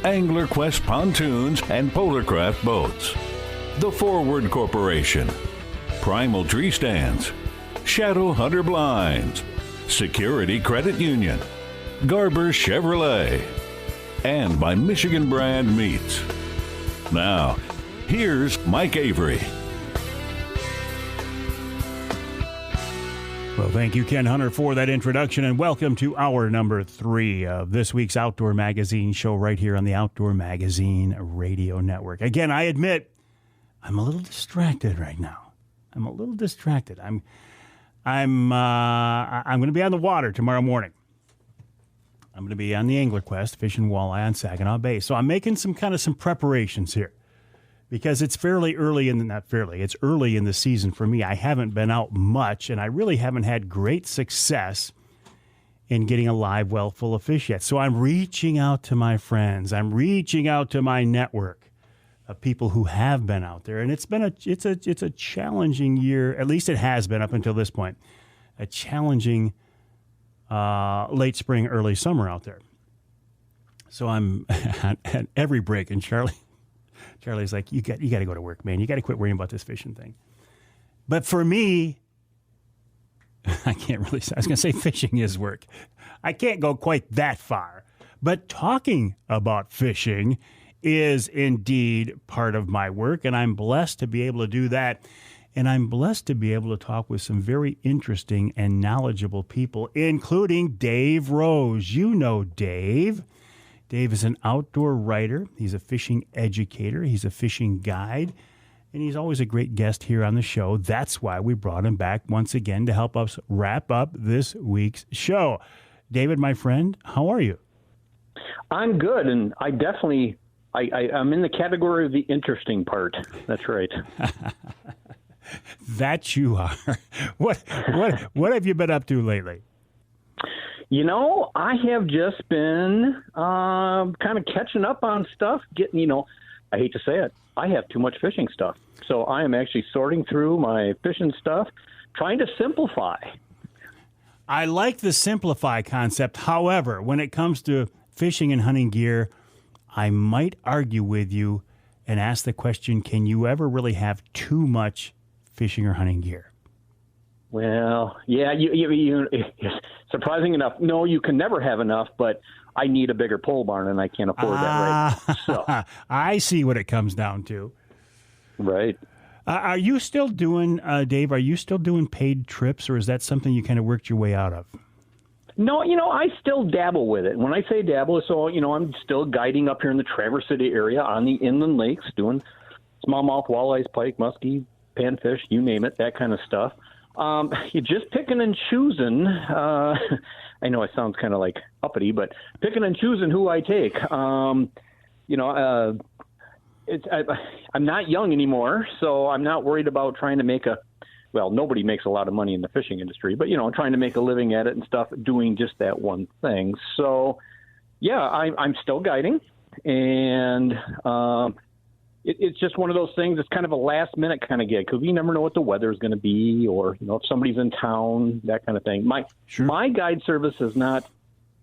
[SPEAKER 1] Angler Quest Pontoons and Polarcraft Boats, The Forward Corporation, Primal Treestands, Shadow Hunter Blinds, Security Credit Union, Garber Chevrolet, and by Michigan Brand Meats. Now, here's Mike Avery.
[SPEAKER 2] Well, thank you, Ken Hunter, for that introduction, and welcome to hour number 3 of this week's Outdoor Magazine show right here on the Outdoor Magazine Radio Network. Again, I admit I'm a little distracted right now. I'm going to be on the water tomorrow morning. I'm going to be on the Angler Quest fishing walleye on Saginaw Bay. So I'm making some preparations here because it's early in the season for me. I haven't been out much, and I really haven't had great success in getting a live well full of fish yet. So I'm reaching out to my friends. I'm reaching out to my network of people who have been out there, and it's a challenging year. At least it has been up until this point. A challenging late spring, early summer out there. So I'm at every break, and Charlie's like, you got to go to work, man. You got to quit worrying about this fishing thing. But for me, I can't really say. I was going to say fishing is work. I can't go quite that far. But talking about fishing is indeed part of my work, and I'm blessed to be able to do that. And I'm blessed to be able to talk with some very interesting and knowledgeable people, including Dave Rose. You know Dave. Dave is an outdoor writer. He's a fishing educator. He's a fishing guide. And he's always a great guest here on the show. That's why we brought him back once again to help us wrap up this week's show. David, my friend, how are you?
[SPEAKER 8] I'm good, and I definitely, I'm in the category of the interesting part. That's right.
[SPEAKER 2] That you are. What have you been up to lately?
[SPEAKER 8] You know, I have just been kind of catching up on stuff, getting, I hate to say it, I have too much fishing stuff. So I am actually sorting through my fishing stuff, trying to simplify.
[SPEAKER 2] I like the simplify concept. However, when it comes to fishing and hunting gear, I might argue with you and ask the question, can you ever really have too much fishing or hunting gear?
[SPEAKER 8] Well, yeah, you surprising enough, no, you can never have enough, but I need a bigger pole barn and I can't afford that right now. So.
[SPEAKER 2] I see what it comes down to.
[SPEAKER 8] Right.
[SPEAKER 2] Are you still doing, Dave, are you still doing paid trips, or is that something you kind of worked your way out of?
[SPEAKER 8] No, I still dabble with it. When I say dabble, so, I'm still guiding up here in the Traverse City area on the inland lakes, doing smallmouth, walleyes, pike, muskie, panfish, you name it, that kind of stuff. You're just picking and choosing. I know it sounds kind of like uppity, but picking and choosing who I take. I'm not young anymore, so I'm not worried about trying to make nobody makes a lot of money in the fishing industry, but, trying to make a living at it and stuff, doing just that one thing. So, yeah, I'm still guiding, and it's just one of those things. It's kind of a last-minute kind of gig because you never know what the weather is going to be, or if somebody's in town, that kind of thing. My guide service is not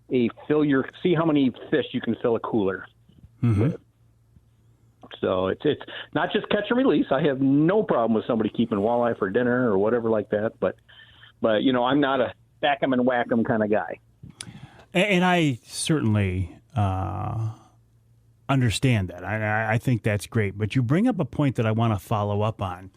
[SPEAKER 8] see how many fish you can fill a cooler with. So it's not just catch and release. I have no problem with somebody keeping walleye for dinner or whatever like that. But I'm not a stack 'em and whack 'em kind of guy.
[SPEAKER 2] And I certainly understand that. I think that's great. But you bring up a point that I want to follow up on.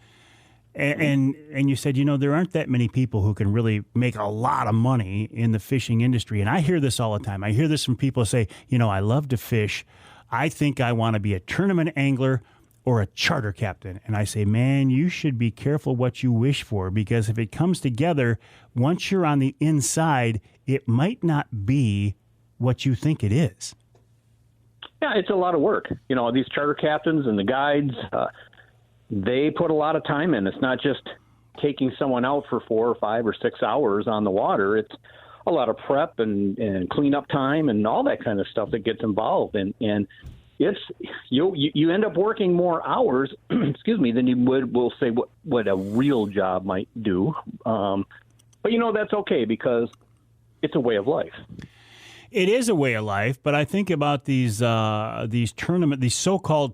[SPEAKER 2] And you said, there aren't that many people who can really make a lot of money in the fishing industry. And I hear this all the time. I hear this from people say, I love to fish. I think I want to be a tournament angler or a charter captain. And I say, man, you should be careful what you wish for, because if it comes together, once you're on the inside, it might not be what you think it is.
[SPEAKER 8] Yeah, it's a lot of work. These charter captains and the guides, they put a lot of time in. It's not just taking someone out for 4 or 5 or 6 hours on the water. It's a lot of prep and cleanup time and all that kind of stuff that gets involved. And it's you end up working more hours, excuse me, than you we'll say what a real job might do. But that's okay because it's a way of life.
[SPEAKER 2] It is a way of life, but I think about these so-called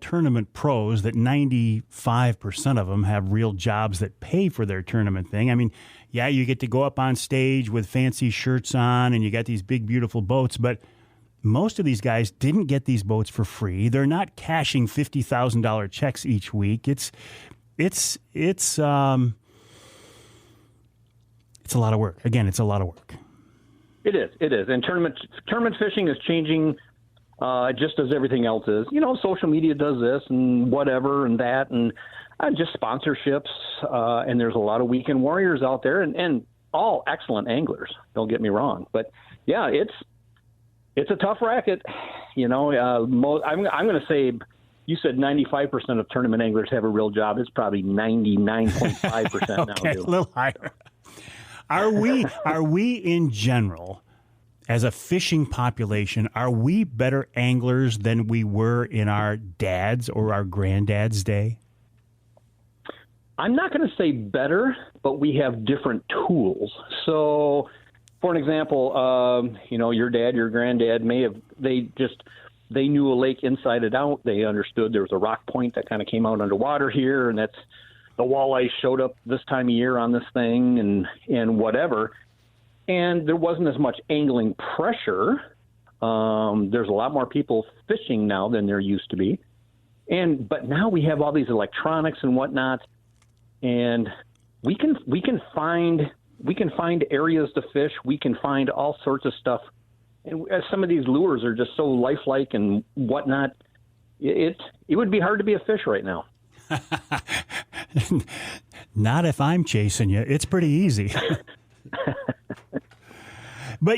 [SPEAKER 2] tournament pros that 95% of them have real jobs that pay for their tournament thing. I mean, yeah, you get to go up on stage with fancy shirts on and you got these big, beautiful boats, but most of these guys didn't get these boats for free. They're not cashing $50,000 checks each week. It's a lot of work. Again, it's a lot of work.
[SPEAKER 8] It is. And tournament fishing is changing just as everything else is. Social media does this and whatever and that and just sponsorships. And there's a lot of weekend warriors out there and all excellent anglers. Don't get me wrong. But, yeah, it's a tough racket. I'm going to say you said 95% of tournament anglers have a real job. It's probably 99.5% now.
[SPEAKER 2] Okay, a little higher. Are we in general, as a fishing population, are we better anglers than we were in our dad's or our granddad's day?
[SPEAKER 8] I'm not going to say better, but we have different tools. So, for an example, your dad, your granddad they knew a lake inside and out. They understood there was a rock point that kind of came out underwater here, and that's the walleye showed up this time of year on this thing and whatever. And there wasn't as much angling pressure There's a lot more people fishing now than there used to be. But now we have all these electronics and whatnot, and we can find areas to fish. We can find all sorts of stuff. And some of these lures are just so lifelike and whatnot. It would be hard to be a fish right now.
[SPEAKER 2] Not if I'm chasing you. It's pretty easy. But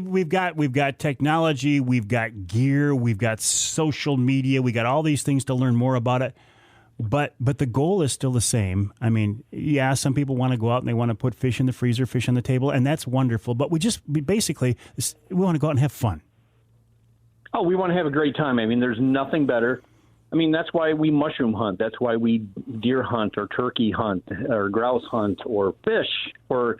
[SPEAKER 2] we've got technology, we've got gear, we've got social media, we got all these things to learn more about it. But the goal is still the same. I mean, yeah, some people want to go out and they want to put fish in the freezer, fish on the table, and that's wonderful. But we want to go out and have fun.
[SPEAKER 8] Oh, we want to have a great time. I mean, there's nothing better. I mean, that's why we mushroom hunt. That's why we deer hunt or turkey hunt or grouse hunt or fish or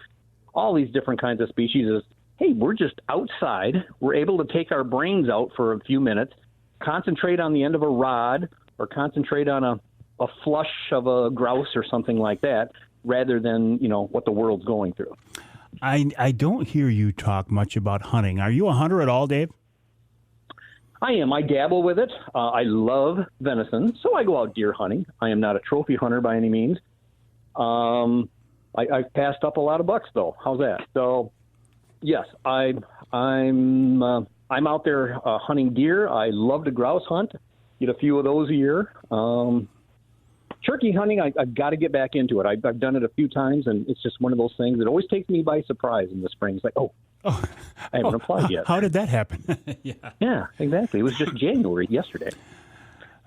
[SPEAKER 8] all these different kinds of species. Is, hey, we're just outside. We're able to take our brains out for a few minutes, concentrate on the end of a rod or concentrate on a flush of a grouse or something like that, rather than, what the world's going through.
[SPEAKER 2] I don't hear you talk much about hunting. Are you a hunter at all, Dave?
[SPEAKER 8] I am. I dabble with it. I love venison, so I go out deer hunting. I am not a trophy hunter by any means. I've passed up a lot of bucks, though. How's that? So, yes, I'm out there hunting deer. I love to grouse hunt. Get a few of those a year. Turkey hunting, I've got to get back into it. I've done it a few times, and it's just one of those things that always takes me by surprise in the spring. It's like, I haven't applied yet.
[SPEAKER 2] How did that happen?
[SPEAKER 8] Yeah, exactly. It was just January yesterday.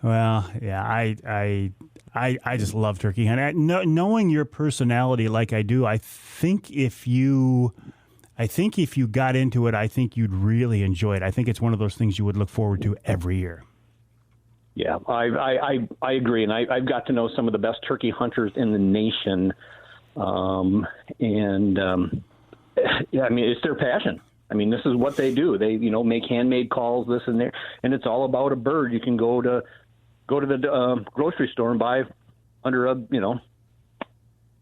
[SPEAKER 2] Well, yeah, I just love turkey hunting. Knowing your personality like I do, I think if you got into it, I think you'd really enjoy it. I think it's one of those things you would look forward to every year.
[SPEAKER 8] Yeah, I agree, and I've got to know some of the best turkey hunters in the nation, yeah, I mean, it's their passion. I mean, this is what they do. They, make handmade calls, this and there, and it's all about a bird. You can go to the grocery store and buy under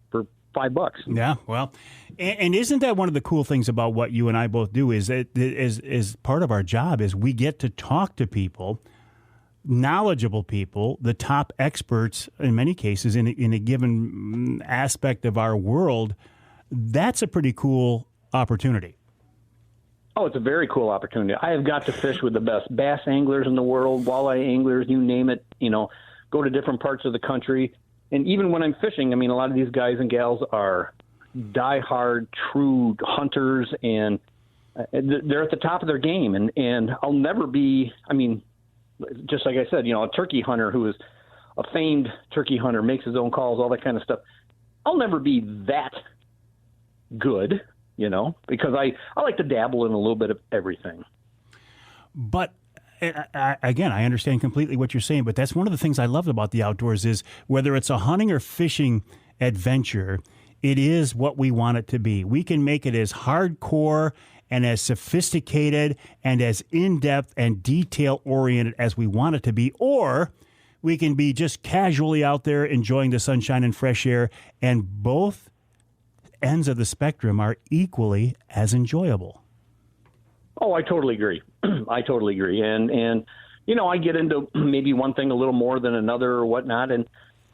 [SPEAKER 8] for $5.
[SPEAKER 2] Yeah, well, and isn't that one of the cool things about what you and I both do? Is that is part of our job is we get to talk to people, knowledgeable people, the top experts in many cases in a given aspect of our world. That's a pretty cool opportunity.
[SPEAKER 8] Oh, it's a very cool opportunity. I have got to fish with the best bass anglers in the world, walleye anglers, you name it, go to different parts of the country. And even when I'm fishing, I mean, a lot of these guys and gals are diehard, true hunters, and they're at the top of their game. And I'll never be, I mean, just like I said, a turkey hunter who is a famed turkey hunter, makes his own calls, all that kind of stuff. I'll never be that good, because I like to dabble in a little bit of everything.
[SPEAKER 2] But again, I understand completely what you're saying, but that's one of the things I love about the outdoors is whether it's a hunting or fishing adventure, it is what we want it to be. We can make it as hardcore and as sophisticated and as in-depth and detail-oriented as we want it to be, or we can be just casually out there enjoying the sunshine and fresh air, and both ends of the spectrum are equally as enjoyable.
[SPEAKER 8] Oh, I totally agree. I totally agree. And I get into maybe one thing a little more than another or whatnot. And,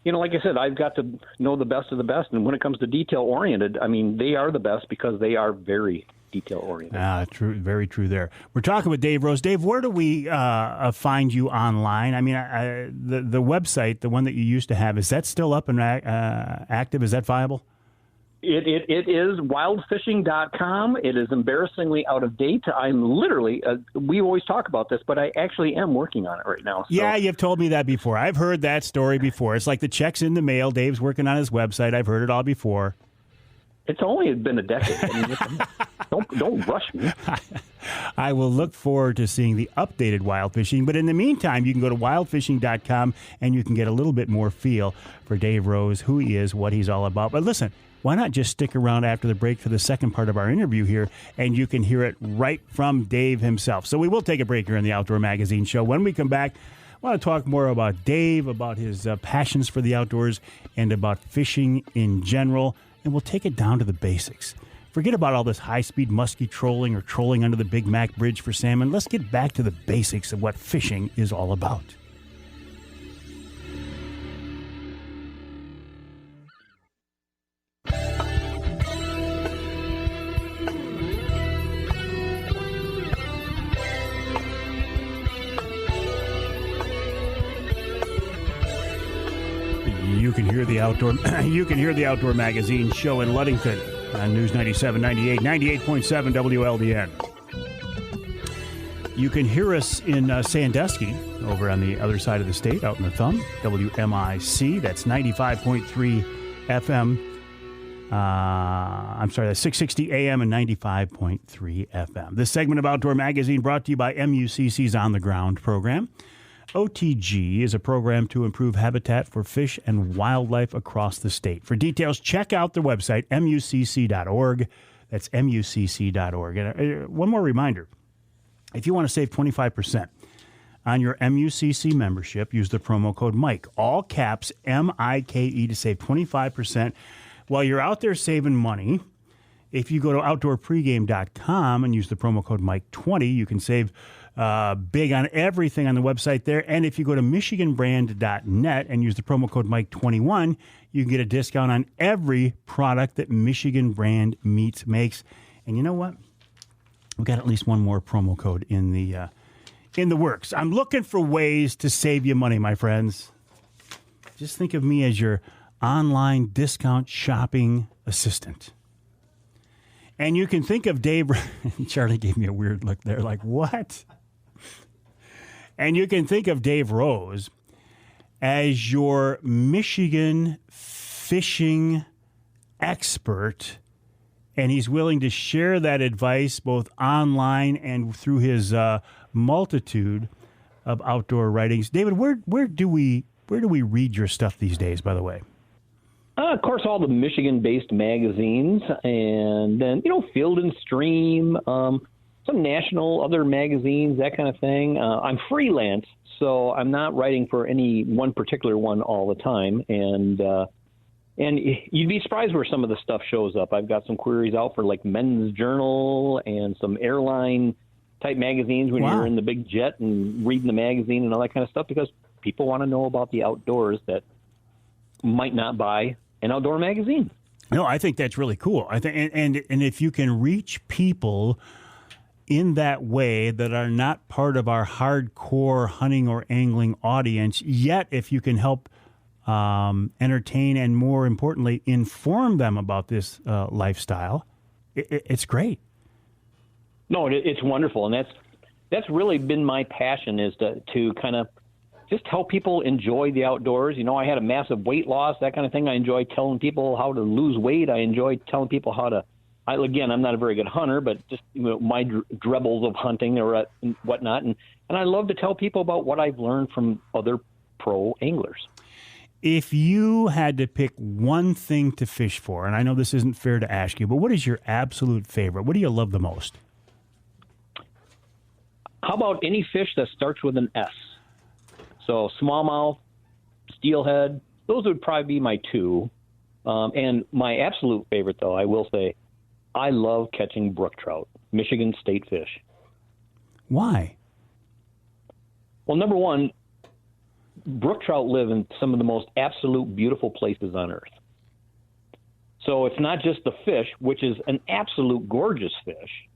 [SPEAKER 8] like I said, I've got to know the best of the best. And when it comes to detail-oriented, I mean, they are the best because they are very detail-oriented.
[SPEAKER 2] True, very true there. We're talking with Dave Rose. Dave, where do we find you online? I mean, the website, the one that you used to have, is that still up and active? Is that viable?
[SPEAKER 8] It is wildfishing.com. It is embarrassingly out of date. I'm literally, we always talk about this, but I actually am working on it right now. So.
[SPEAKER 2] Yeah, you've told me that before. I've heard that story before. It's like the check's in the mail. Dave's working on his website. I've heard it all before.
[SPEAKER 8] It's only been a decade. I mean, don't rush me.
[SPEAKER 2] I will look forward to seeing the updated Wild Fishing. But in the meantime, you can go to wildfishing.com and you can get a little bit more feel for Dave Rose, who he is, what he's all about. But listen, why not just stick around after the break for the second part of our interview here, and you can hear it right from Dave himself. So we will take a break here in the Outdoor Magazine Show. When we come back, I want to talk more about Dave, about his passions for the outdoors, and about fishing in general. And we'll take it down to the basics. Forget about all this high-speed musky trolling or trolling under the Big Mac Bridge for salmon. Let's get back to the basics of what fishing is all about. You can hear the Outdoor Magazine show in Ludington on News 97, 98, 98.7 WLDN. You can hear us in Sandusky, over on the other side of the state, out in the thumb, WMIC. That's 95.3 FM. That's 660 AM and 95.3 FM. This segment of Outdoor Magazine brought to you by MUCC's On the Ground program. OTG is a program to improve habitat for fish and wildlife across the state. For details, check out their website, mucc.org. That's mucc.org. And one more reminder, if you want to save 25% on your MUCC membership, use the promo code MIKE, all caps MIKE, to save 25%. While you're out there saving money, if you go to outdoorpregame.com and use the promo code MIKE20, you can save big on everything on the website there. And if you go to michiganbrand.net and use the promo code Mike21, you can get a discount on every product that Michigan Brand Meats makes. And you know what? We've got at least one more promo code in the works. I'm looking for ways to save you money, my friends. Just think of me as your online discount shopping assistant. And you can think of Dave. Charlie gave me a weird look there, like, what? And you can think of Dave Rose as your Michigan fishing expert, and he's willing to share that advice both online and through his multitude of outdoor writings. David, where do we read your stuff these days, by the way?
[SPEAKER 8] Of course, all the Michigan-based magazines, and then, Field and Stream, some national other magazines, that kind of thing. I'm freelance, so I'm not writing for any one particular one all the time. And you'd be surprised where some of the stuff shows up. I've got some queries out for like Men's Journal and some airline type magazines when you're in the big jet and reading the magazine and all that kind of stuff, because people want to know about the outdoors that might not buy an outdoor magazine.
[SPEAKER 2] No, I think that's really cool. I think, and if you can reach people in that way that are not part of our hardcore hunting or angling audience, yet if you can help entertain and, more importantly, inform them about this lifestyle, it's great.
[SPEAKER 8] No, it's wonderful, and that's really been my passion, is to kind of just help people enjoy the outdoors. I had a massive weight loss, that kind of thing. I enjoy telling people how to lose weight. I enjoy telling people how to. Again, I'm not a very good hunter, but just my dribbles of hunting or whatnot, and I love to tell people about what I've learned from other pro anglers.
[SPEAKER 2] If you had to pick one thing to fish for, and I know this isn't fair to ask you, but what is your absolute favorite? What do you love the most?
[SPEAKER 8] How about any fish that starts with an S? So smallmouth, steelhead, those would probably be my two. And my absolute favorite, though, I will say, I love catching brook trout, Michigan state fish.
[SPEAKER 2] Why?
[SPEAKER 8] Well, number one, brook trout live in some of the most absolute beautiful places on earth. So it's not just the fish, which is an absolute gorgeous fish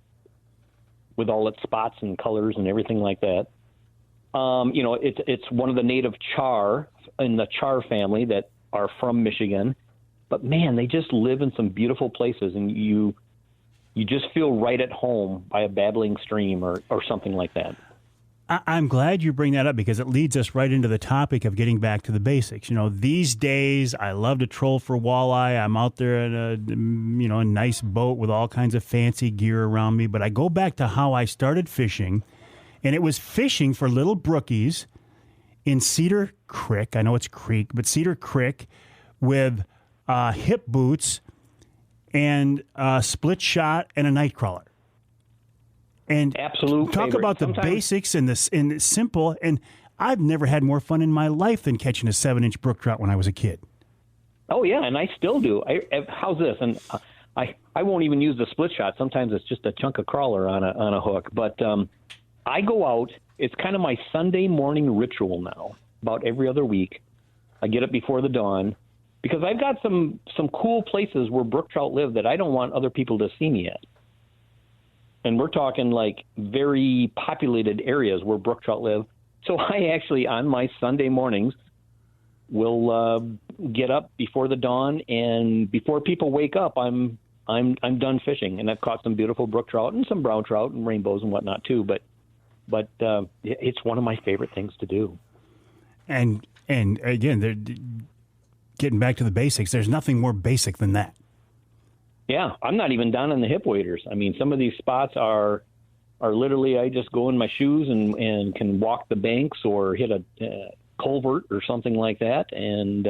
[SPEAKER 8] with all its spots and colors and everything like that. It's one of the native char in the char family that are from Michigan. But, man, they just live in some beautiful places, and you just feel right at home by a babbling stream or something like that.
[SPEAKER 2] I'm glad you bring that up, because it leads us right into the topic of getting back to the basics. These days I love to troll for walleye. I'm out there in a nice boat with all kinds of fancy gear around me. But I go back to how I started fishing, and it was fishing for little brookies in Cedar Creek. I know it's creek, but Cedar Creek with hip boots and a split shot and a night crawler. And
[SPEAKER 8] absolute
[SPEAKER 2] talk
[SPEAKER 8] favorite.
[SPEAKER 2] about the basics and the simple. And I've never had more fun in my life than catching a 7-inch brook trout when I was a kid.
[SPEAKER 8] Oh yeah, and I still do. How's this? And I won't even use the split shot. Sometimes it's just a chunk of crawler on a hook. But I go out. It's kind of my Sunday morning ritual now. About every other week, I get up before the dawn because I've got some cool places where brook trout live that I don't want other people to see me at. And we're talking like very populated areas where brook trout live. So I actually, on my Sunday mornings, will get up before the dawn, and before people wake up, I'm done fishing, and I've caught some beautiful brook trout and some brown trout and rainbows and whatnot too. But it's one of my favorite things to do. And
[SPEAKER 2] again, getting back to the basics, there's nothing more basic than that.
[SPEAKER 8] Yeah, I'm not even down on the hip waders. I mean, some of these spots are literally I just go in my shoes and can walk the banks or hit a culvert or something like that. And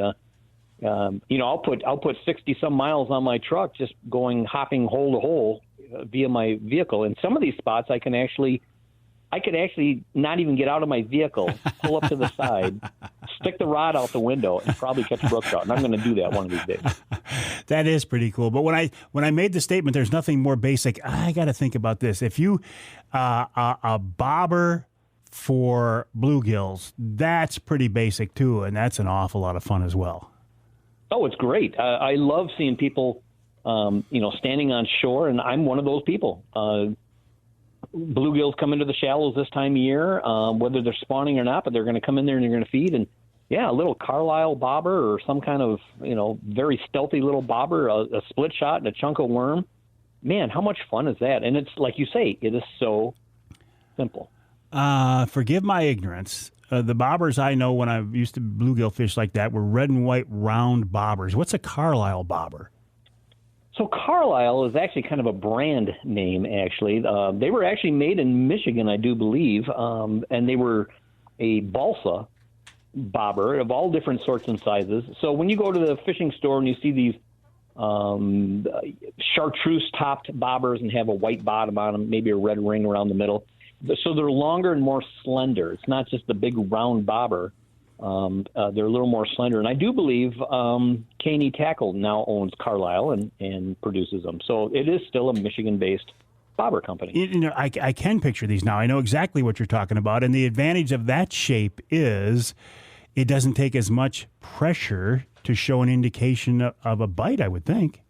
[SPEAKER 8] I'll put 60 some miles on my truck just hopping hole to hole via my vehicle. And some of these spots I could actually not even get out of my vehicle, pull up to the side, stick the rod out the window, and probably catch a brook trout. And I'm going to do that one of these days.
[SPEAKER 2] That is pretty cool. But when I made the statement, there's nothing more basic, I got to think about this. If you a bobber for bluegills, that's pretty basic too, and that's an awful lot of fun as well.
[SPEAKER 8] Oh, it's great. I love seeing people, standing on shore, and I'm one of those people. Bluegills come into the shallows this time of year, whether they're spawning or not, but they're going to come in there and they're going to feed. And yeah, a little Carlisle bobber or some kind of, very stealthy little bobber, a split shot and a chunk of worm. Man, how much fun is that? And it's like you say, it is so simple.
[SPEAKER 2] Forgive my ignorance. The bobbers I know when I used to bluegill fish like that were red and white round bobbers. What's a Carlisle bobber?
[SPEAKER 8] So Carlisle is actually kind of a brand name, actually. They were actually made in Michigan, I do believe, and they were a balsa bobber of all different sorts and sizes. So when you go to the fishing store and you see these chartreuse-topped bobbers and have a white bottom on them, maybe a red ring around the middle, so they're longer and more slender. It's not just the big round bobber. They're a little more slender. And I do believe K&E Tackle now owns Carlisle and produces them. So it is still a Michigan-based bobber company.
[SPEAKER 2] I can picture these now. I know exactly what you're talking about. And the advantage of that shape is it doesn't take as much pressure to show an indication of a bite, I would think.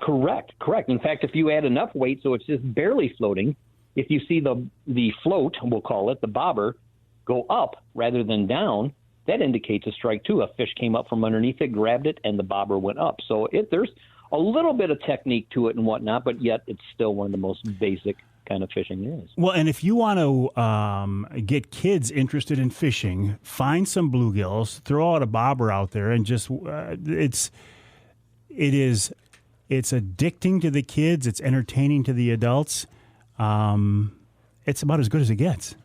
[SPEAKER 8] Correct. In fact, if you add enough weight so it's just barely floating, if you see the float, we'll call it, the bobber, go up rather than down, that indicates a strike too. A fish came up from underneath it, grabbed it, and the bobber went up. So there's a little bit of technique to it and whatnot, but yet it's still one of the most basic kind of fishing there is.
[SPEAKER 2] Well, and if you want to get kids interested in fishing, find some bluegills, throw out a bobber out there, and just it's addicting to the kids. It's entertaining to the adults. It's about as good as it gets.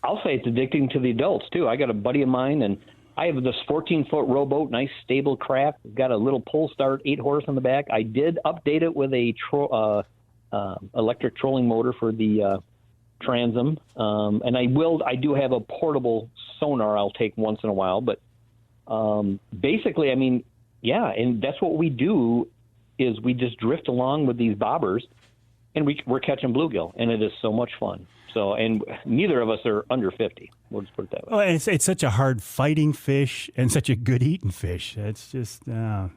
[SPEAKER 8] I'll say it's addicting to the adults, too. I got a buddy of mine, and I have this 14-foot rowboat, nice stable craft. It's got a little pull start, 8-horse on the back. I did update it with a electric trolling motor for the transom. And I do have a portable sonar I'll take once in a while. But basically, I mean, yeah, and that's what we do is we just drift along with these bobbers, and we're catching bluegill, and it is so much fun. So, and neither of us are under 50. We'll just put it that way.
[SPEAKER 2] Well, it's such a hard fighting fish and such a good eating fish. It's just, yeah.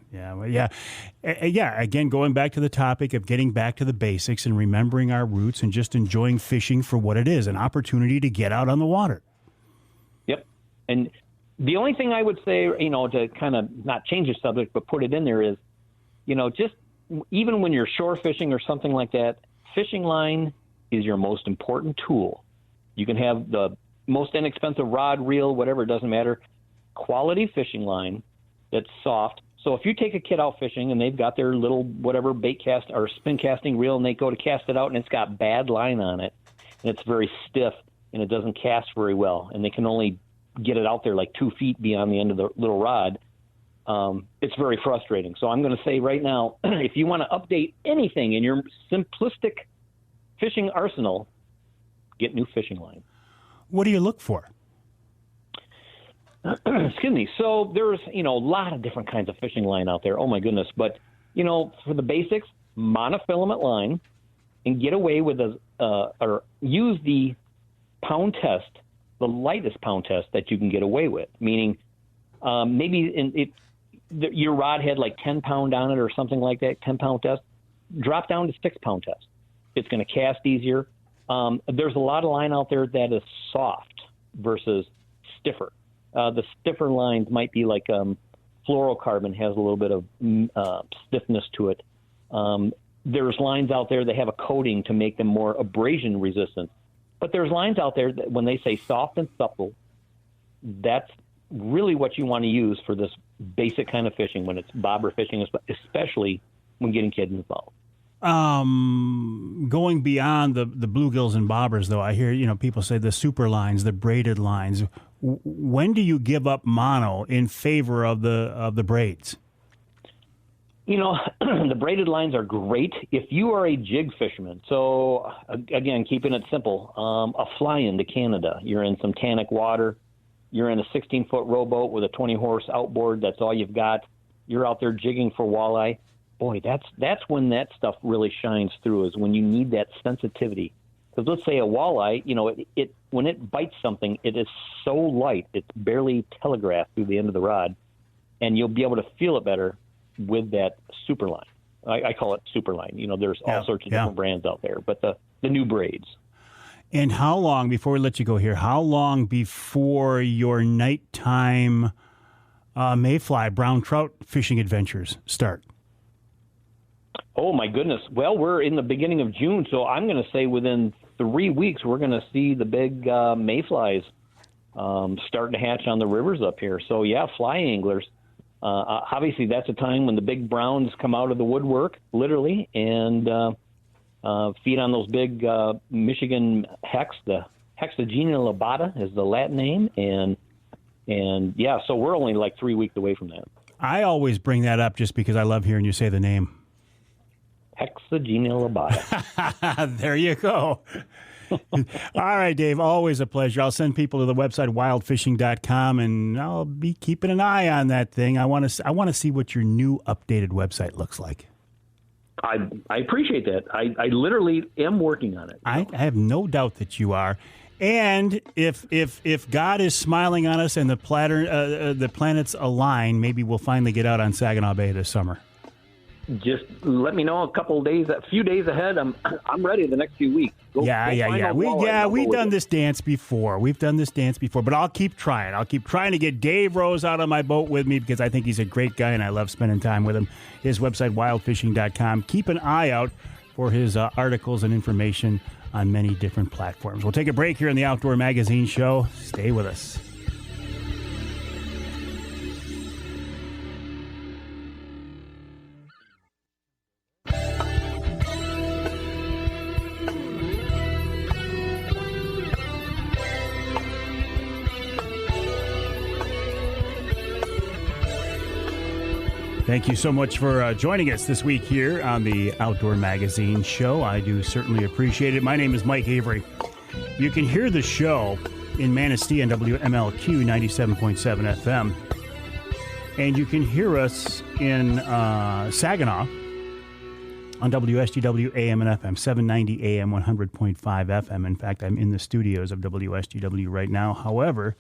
[SPEAKER 2] Again, going back to the topic of getting back to the basics and remembering our roots and just enjoying fishing for what it is, an opportunity to get out on the water.
[SPEAKER 8] Yep. And the only thing I would say, to kind of not change the subject, but put it in there is, just even when you're shore fishing or something like that, fishing line is your most important tool. You can have the most inexpensive rod, reel, whatever, it doesn't matter. Quality fishing line that's soft. So if you take a kid out fishing and they've got their little whatever bait cast or spin casting reel and they go to cast it out and it's got bad line on it and it's very stiff and it doesn't cast very well and they can only get it out there like 2 feet beyond the end of the little rod, it's very frustrating. So I'm going to say right now, if you want to update anything in your simplistic fishing arsenal, get new fishing line.
[SPEAKER 2] What do you look for?
[SPEAKER 8] Excuse me. So there's, a lot of different kinds of fishing line out there. Oh my goodness. But for the basics, monofilament line, and get away with or use the pound test, the lightest pound test that you can get away with. Meaning, maybe your rod had like 10 pound on it or something like that, 10 pound test. Drop down to 6 pound test. It's going to cast easier. There's a lot of line out there that is soft versus stiffer. The stiffer lines might be like fluorocarbon has a little bit of stiffness to it. There's lines out there that have a coating to make them more abrasion resistant. But there's lines out there that when they say soft and supple, that's really what you want to use for this basic kind of fishing when it's bobber fishing, especially when getting kids involved.
[SPEAKER 2] Going beyond the bluegills and bobbers, though, I hear people say the super lines, the braided lines. When do you give up mono in favor of the braids?
[SPEAKER 8] The braided lines are great if you are a jig fisherman. So again, keeping it simple, a fly into Canada. You're in some tannic water. You're in a 16-foot rowboat with a 20-horse outboard. That's all you've got. You're out there jigging for walleye. Boy, that's when that stuff really shines through, is when you need that sensitivity. Because let's say a walleye, it when it bites something, it is so light, it's barely telegraphed through the end of the rod, and you'll be able to feel it better with that super line. I call it super line. There's all sorts of different brands out there, but the new braids.
[SPEAKER 2] And how long, before we let you go here, how long before your nighttime mayfly, brown trout fishing adventures start?
[SPEAKER 8] Oh, my goodness. Well, we're in the beginning of June, so I'm going to say within 3 weeks we're going to see the big mayflies starting to hatch on the rivers up here. So, yeah, fly anglers. Obviously, that's a time when the big browns come out of the woodwork, literally, and feed on those big Michigan hex. The Hexagenia lobata is the Latin name, and yeah, so we're only like 3 weeks away from that.
[SPEAKER 2] I always bring that up just because I love hearing you say the name.
[SPEAKER 8] Hexagenia lobata.
[SPEAKER 2] There you go. All right, Dave, always a pleasure. I'll send people to the website wildfishing.com, and I'll be keeping an eye on that thing. I want to see what your new updated website looks like.
[SPEAKER 8] I appreciate that. I literally am working on it.
[SPEAKER 2] I have no doubt that you are. And if God is smiling on us and the planets align, maybe we'll finally get out on Saginaw Bay this summer.
[SPEAKER 8] Just let me know a few days ahead. I'm ready the next few weeks.
[SPEAKER 2] We've done this dance before. But I'll keep trying. I'll keep trying to get Dave Rose out on my boat with me because I think he's a great guy and I love spending time with him. His website, wildfishing.com. Keep an eye out for his articles and information on many different platforms. We'll take a break here in the Outdoor Magazine Show. Stay with us. Thank you so much for joining us this week here on the Outdoor Magazine Show. I do certainly appreciate it. My name is Mike Avery. You can hear the show in Manistee on WMLQ 97.7 FM. And you can hear us in Saginaw on WSGW AM and FM, 790 AM, 100.5 FM. In fact, I'm in the studios of WSGW right now. However,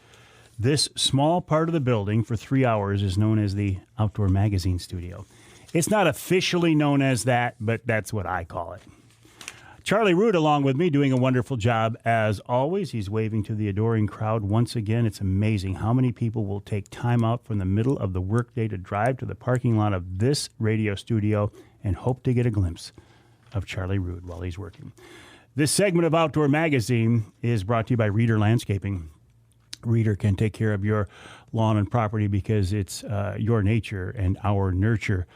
[SPEAKER 2] this small part of the building for 3 hours is known as the Outdoor Magazine Studio. It's not officially known as that, but that's what I call it. Charlie Root along with me doing a wonderful job as always. He's waving to the adoring crowd once again. It's amazing how many people will take time out from the middle of the workday to drive to the parking lot of this radio studio and hope to get a glimpse of Charlie Root while he's working. This segment of Outdoor Magazine is brought to you by Reader Landscaping. Reader can take care of your lawn and property because it's your nature and our nurture.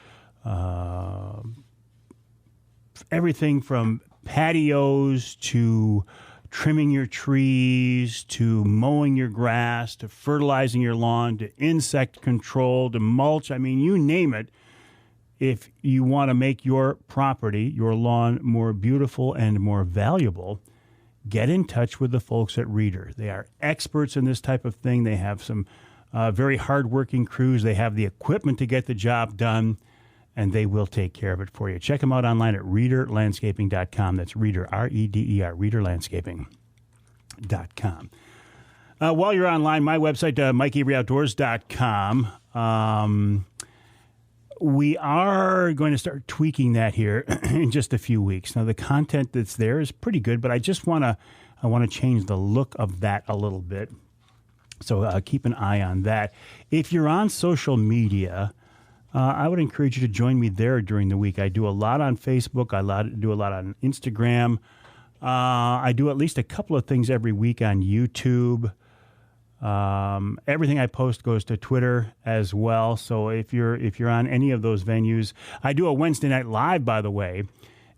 [SPEAKER 2] Everything from patios to trimming your trees to mowing your grass to fertilizing your lawn to insect control to mulch. I mean, you name it. If you want to make your property, your lawn, more beautiful and more valuable, get in touch with the folks at Reader. They are experts in this type of thing. They have some very hardworking crews. They have the equipment to get the job done. and they will take care of it for you. Check them out online at reederlandscaping.com. That's Reeder, R-E-D-E-R, reederlandscaping.com. While you're online, my website, MikeAveryOutdoors.com. We are going to start tweaking that here in just a few weeks. Now, the content that's there is pretty good, but I want to change the look of that a little bit. So keep an eye on that. If you're on social media, I would encourage you to join me there during the week. I do a lot on Facebook. I do a lot on Instagram. I do at least a couple of things every week on YouTube. Everything I post goes to Twitter as well. So if you're on any of those venues, I do a Wednesday night live, by the way,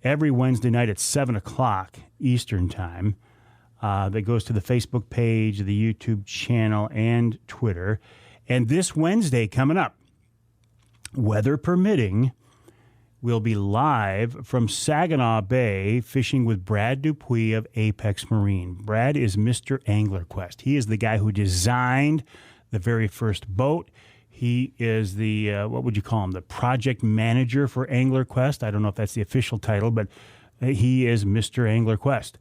[SPEAKER 2] every Wednesday night at 7:00 Eastern time. That goes to the Facebook page, the YouTube channel, and Twitter. And this Wednesday coming up, weather permitting, we'll be live from Saginaw Bay fishing with Brad Dupuis of Apex Marine. Brad is Mr. Angler Quest. He is the guy who designed the very first boat. He is the, what would you call him, the project manager for Angler Quest. I don't know if that's the official title, but he is Mr. Angler Quest.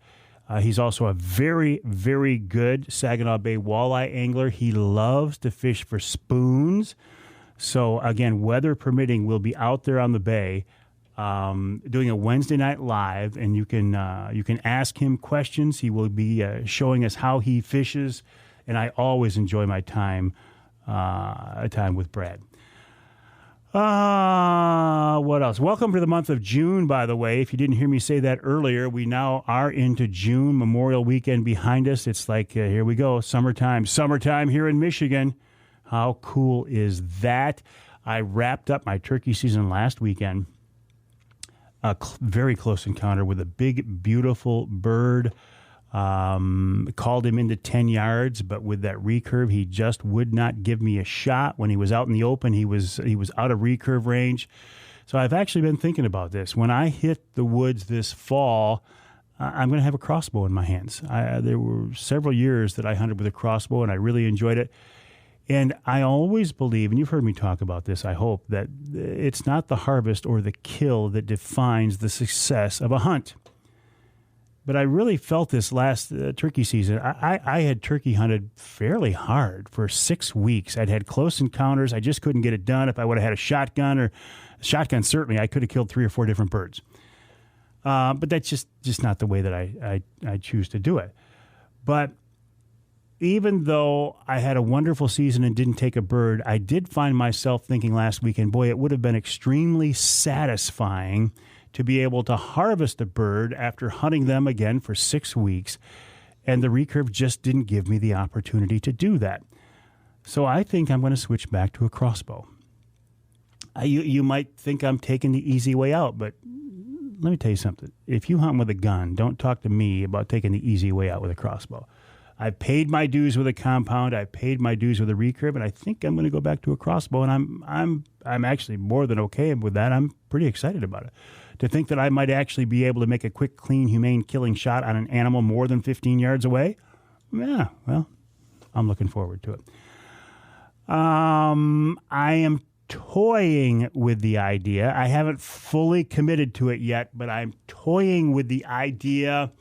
[SPEAKER 2] He's also a very, very good Saginaw Bay walleye angler. He loves to fish for spoons. So, again, weather permitting, we'll be out there on the bay doing a Wednesday night live, and you can ask him questions. He will be showing us how he fishes, and I always enjoy my time with Brad. What else? Welcome to the month of June, by the way. If you didn't hear me say that earlier, we now are into June, Memorial Weekend behind us. It's like, here we go, summertime here in Michigan. How cool is that? I wrapped up my turkey season last weekend. A very close encounter with a big, beautiful bird. Called him into 10 yards, but with that recurve, he just would not give me a shot. When he was out in the open, he was out of recurve range. So I've actually been thinking about this. When I hit the woods this fall, I'm going to have a crossbow in my hands. There were several years that I hunted with a crossbow, and I really enjoyed it. And I always believe, and you've heard me talk about this, I hope, that it's not the harvest or the kill that defines the success of a hunt. But I really felt this last turkey season. I had turkey hunted fairly hard for 6 weeks. I'd had close encounters. I just couldn't get it done. If I would have had a shotgun, certainly I could have killed 3 or 4 different birds. But that's just not the way that I choose to do it. But even though I had a wonderful season and didn't take a bird, I did find myself thinking last weekend, boy, it would have been extremely satisfying to be able to harvest a bird after hunting them again for 6 weeks, and the recurve just didn't give me the opportunity to do that. So I think I'm going to switch back to a crossbow. You might think I'm taking the easy way out, but let me tell you something. If you hunt with a gun, don't talk to me about taking the easy way out with a crossbow. I paid my dues with a compound. I paid my dues with a recurve, and I think I'm going to go back to a crossbow. And I'm actually more than okay with that. I'm pretty excited about it. To think that I might actually be able to make a quick, clean, humane killing shot on an animal more than 15 yards away, yeah, well, I'm looking forward to it. I am toying with the idea. I haven't fully committed to it yet, but I'm toying with the idea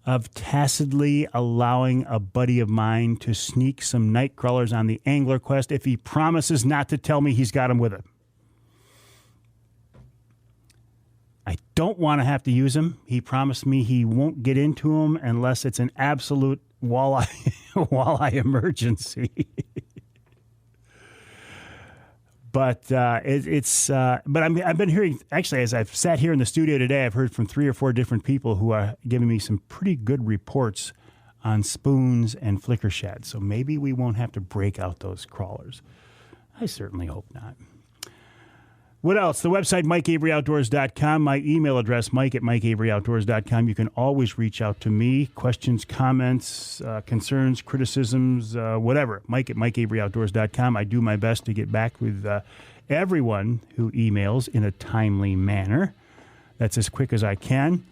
[SPEAKER 2] of tacitly allowing a buddy of mine to sneak some night crawlers on the Angler Quest if he promises not to tell me he's got them with him. I don't want to have to use him. He promised me he won't get into them unless it's an absolute walleye emergency. But I've been hearing, actually, as I've sat here in the studio today, I've heard from 3 or 4 different people who are giving me some pretty good reports on spoons and flicker shads. So maybe we won't have to break out those crawlers. I certainly hope not. What else? The website, MikeAveryOutdoors.com. My email address, Mike@MikeAveryOutdoors.com. You can always reach out to me. Questions, comments, concerns, criticisms, whatever. Mike@MikeAveryOutdoors.com. I do my best to get back with everyone who emails in a timely manner. That's as quick as I can.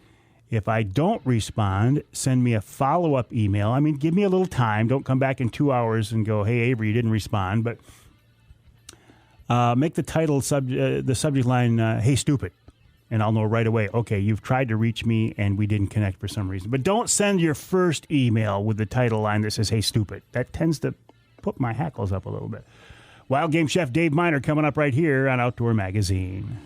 [SPEAKER 2] If I don't respond, send me a follow-up email. I mean, give me a little time. Don't come back in 2 hours and go, hey, Avery, you didn't respond. But make the title the subject line, "Hey, stupid." And I'll know right away, okay, you've tried to reach me and we didn't connect for some reason. But don't send your first email with the title line that says, "Hey, stupid." That tends to put my hackles up a little bit. Wild Game Chef Dave Miner coming up right here on Outdoor Magazine.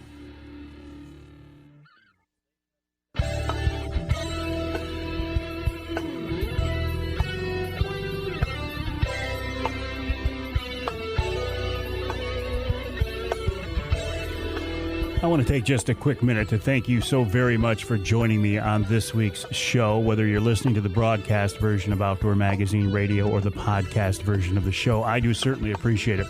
[SPEAKER 2] I want to take just a quick minute to thank you so very much for joining me on this week's show, whether you're listening to the broadcast version of Outdoor Magazine Radio or the podcast version of the show. I do certainly appreciate it.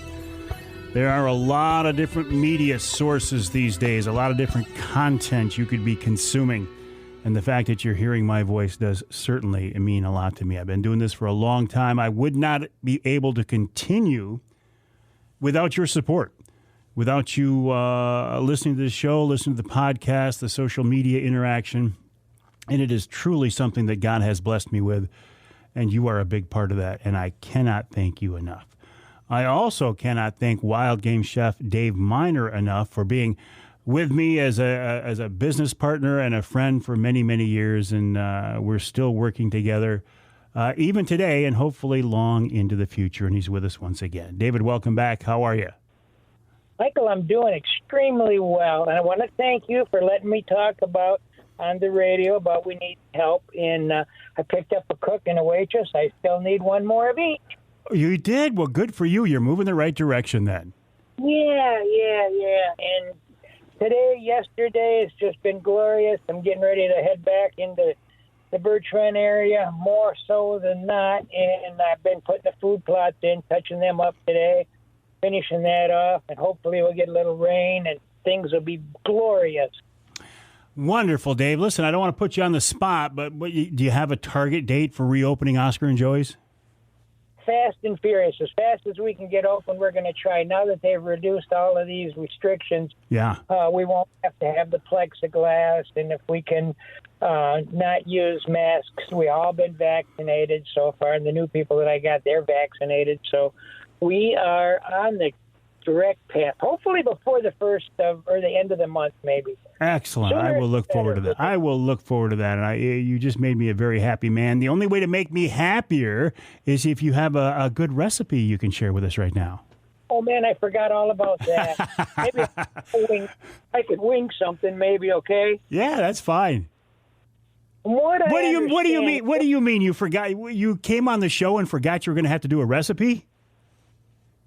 [SPEAKER 2] There are a lot of different media sources these days, a lot of different content you could be consuming, and the fact that you're hearing my voice does certainly mean a lot to me. I've been doing this for a long time. I would not be able to continue without your support. Without you listening to the show, listening to the podcast, the social media interaction, and it is truly something that God has blessed me with, and you are a big part of that, and I cannot thank you enough. I also cannot thank Wild Game Chef Dave Miner enough for being with me as a business partner and a friend for many, many years, and we're still working together even today and hopefully long into the future, and he's with us once again. David, welcome back. How are you?
[SPEAKER 9] Michael, I'm doing extremely well, and I want to thank you for letting me talk about on the radio about we need help. And I picked up a cook and a waitress. I still need one more of each.
[SPEAKER 2] You did? Well, good for you. You're moving the right direction then.
[SPEAKER 9] Yeah. And yesterday, it's just been glorious. I'm getting ready to head back into the Birch Run area, more so than not. And I've been putting the food plots in, touching them up today, finishing that off, and hopefully we'll get a little rain and things will be glorious.
[SPEAKER 2] Wonderful, Dave. Listen, I don't want to put you on the spot, but do you have a target date for reopening Oscar and Joey's?
[SPEAKER 9] Fast and furious. As fast as we can get open, we're going to try. Now that they've reduced all of these restrictions, we won't have to have the plexiglass, and if we can not use masks, we all been vaccinated so far, and the new people that I got, they're vaccinated, so we are on the direct path, hopefully before the the end of the month, maybe.
[SPEAKER 2] Excellent. I will look forward to that. And you just made me a very happy man. The only way to make me happier is if you have a good recipe you can share with us right now.
[SPEAKER 9] Oh, man, I forgot all about that. Maybe I could wing something, maybe, okay?
[SPEAKER 2] Yeah, that's fine.
[SPEAKER 9] What do
[SPEAKER 2] you mean? What do you mean you forgot? You came on the show and forgot you were going to have to do a recipe?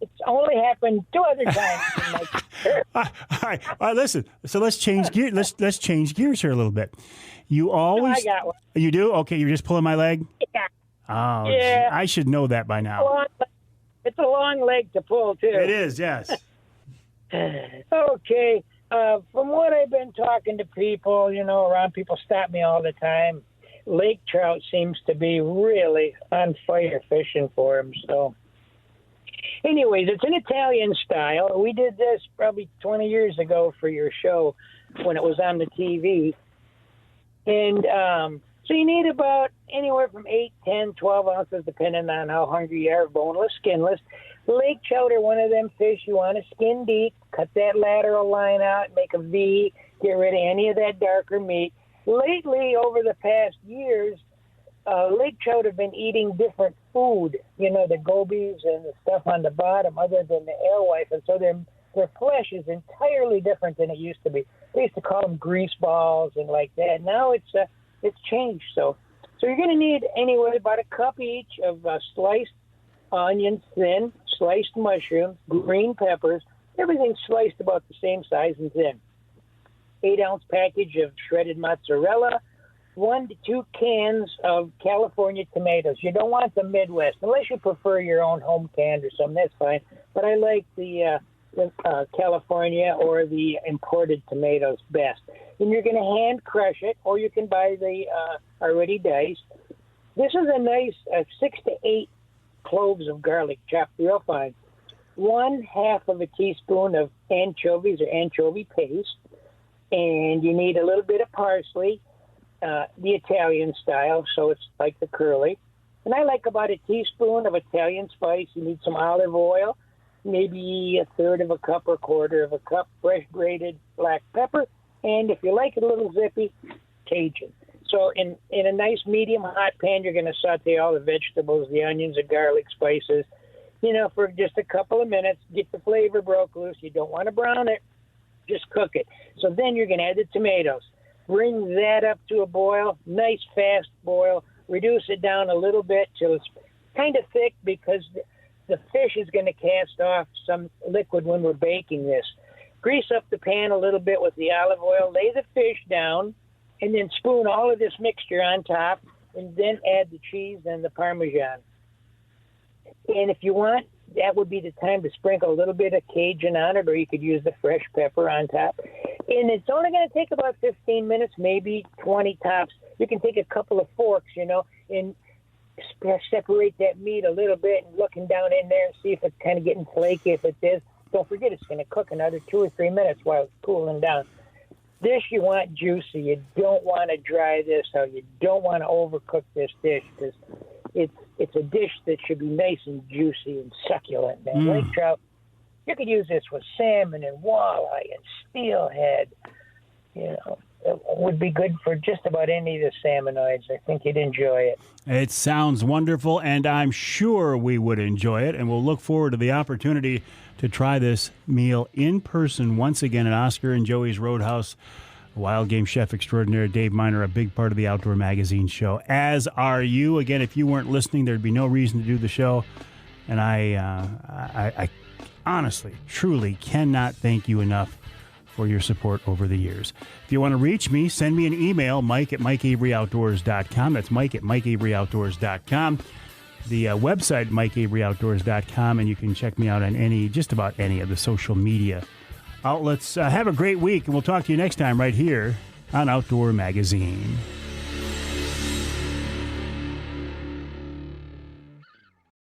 [SPEAKER 9] It's only happened 2 other times in my career.
[SPEAKER 2] All right, listen. So let's change gear. Let's change gears here a little bit. You always.
[SPEAKER 9] I got one.
[SPEAKER 2] You do? Okay, you're just pulling my leg?
[SPEAKER 9] Yeah.
[SPEAKER 2] Oh,
[SPEAKER 9] yeah.
[SPEAKER 2] I should know that by now.
[SPEAKER 9] It's a long leg to pull, too.
[SPEAKER 2] It is, yes.
[SPEAKER 9] Okay. From what I've been talking to people, around, people stop me all the time. Lake trout seems to be really on fire fishing for them, so. Anyways, it's an Italian style. We did this probably 20 years ago for your show when it was on the TV. And so you need about anywhere from 8, 10, 12 ounces, depending on how hungry you are, boneless, skinless. Lake trout are one of them fish you want to skin deep, cut that lateral line out, make a V, get rid of any of that darker meat. Lately, over the past years, lake trout have been eating different food, the gobies and the stuff on the bottom other than the alewife, and so their flesh is entirely different than it used to be. They used to call them grease balls and like that. Now it's changed. So you're going to need anyway about a cup each of sliced onions, thin, sliced mushrooms, green peppers, everything sliced about the same size and thin. 8-ounce package of shredded mozzarella, 1 to 2 cans of California tomatoes. You don't want the Midwest, unless you prefer your own home canned or something. That's fine. But I like the California or the imported tomatoes best. And you're going to hand crush it, or you can buy the already diced. This is a nice 6 to 8 cloves of garlic chopped real fine. 1/2 of a teaspoon of anchovies or anchovy paste. And you need a little bit of parsley. The Italian style, so it's like the curly. And I like about a teaspoon of Italian spice. You need some olive oil, maybe a third of a cup or quarter of a cup fresh grated black pepper, and if you like it a little zippy, Cajun. So in a nice medium hot pan, you're going to saute all the vegetables, the onions, the garlic, spices, for just a couple of minutes. Get the flavor broke loose. You don't want to brown it. Just cook it. So then you're going to add the tomatoes. Bring that up to a boil, nice fast boil. Reduce it down a little bit till it's kind of thick because the fish is going to cast off some liquid when we're baking this. Grease up the pan a little bit with the olive oil. Lay the fish down, and then spoon all of this mixture on top, and then add the cheese and the Parmesan. And if you want, that would be the time to sprinkle a little bit of Cajun on it, or you could use the fresh pepper on top. And it's only going to take about 15 minutes, maybe 20 tops. You can take a couple of forks, and separate that meat a little bit and looking down in there and see if it's kind of getting flaky. If it is, don't forget it's going to cook another 2 or 3 minutes while it's cooling down. This you want juicy. You don't want to dry this out. You don't want to overcook this dish because it's a dish that should be nice and juicy and succulent. And lake trout, you could use this with salmon and walleye and steelhead. It would be good for just about any of the salmonoids. I think you'd enjoy it.
[SPEAKER 2] It sounds wonderful, and I'm sure we would enjoy it, and we'll look forward to the opportunity to try this meal in person once again at Oscar and Joey's Roadhouse. Wild game chef extraordinaire Dave Miner, a big part of the Outdoor Magazine show, as are you. Again, if you weren't listening, there'd be no reason to do the show, and I honestly, truly cannot thank you enough for your support over the years. If you want to reach me, send me an email, mike@mikeaveryoutdoors.com. That's mike@mikeaveryoutdoors.com. The website, mikeaveryoutdoors.com, and you can check me out on just about any of the social media outlets. Have a great week, and we'll talk to you next time right here on Outdoor Magazine.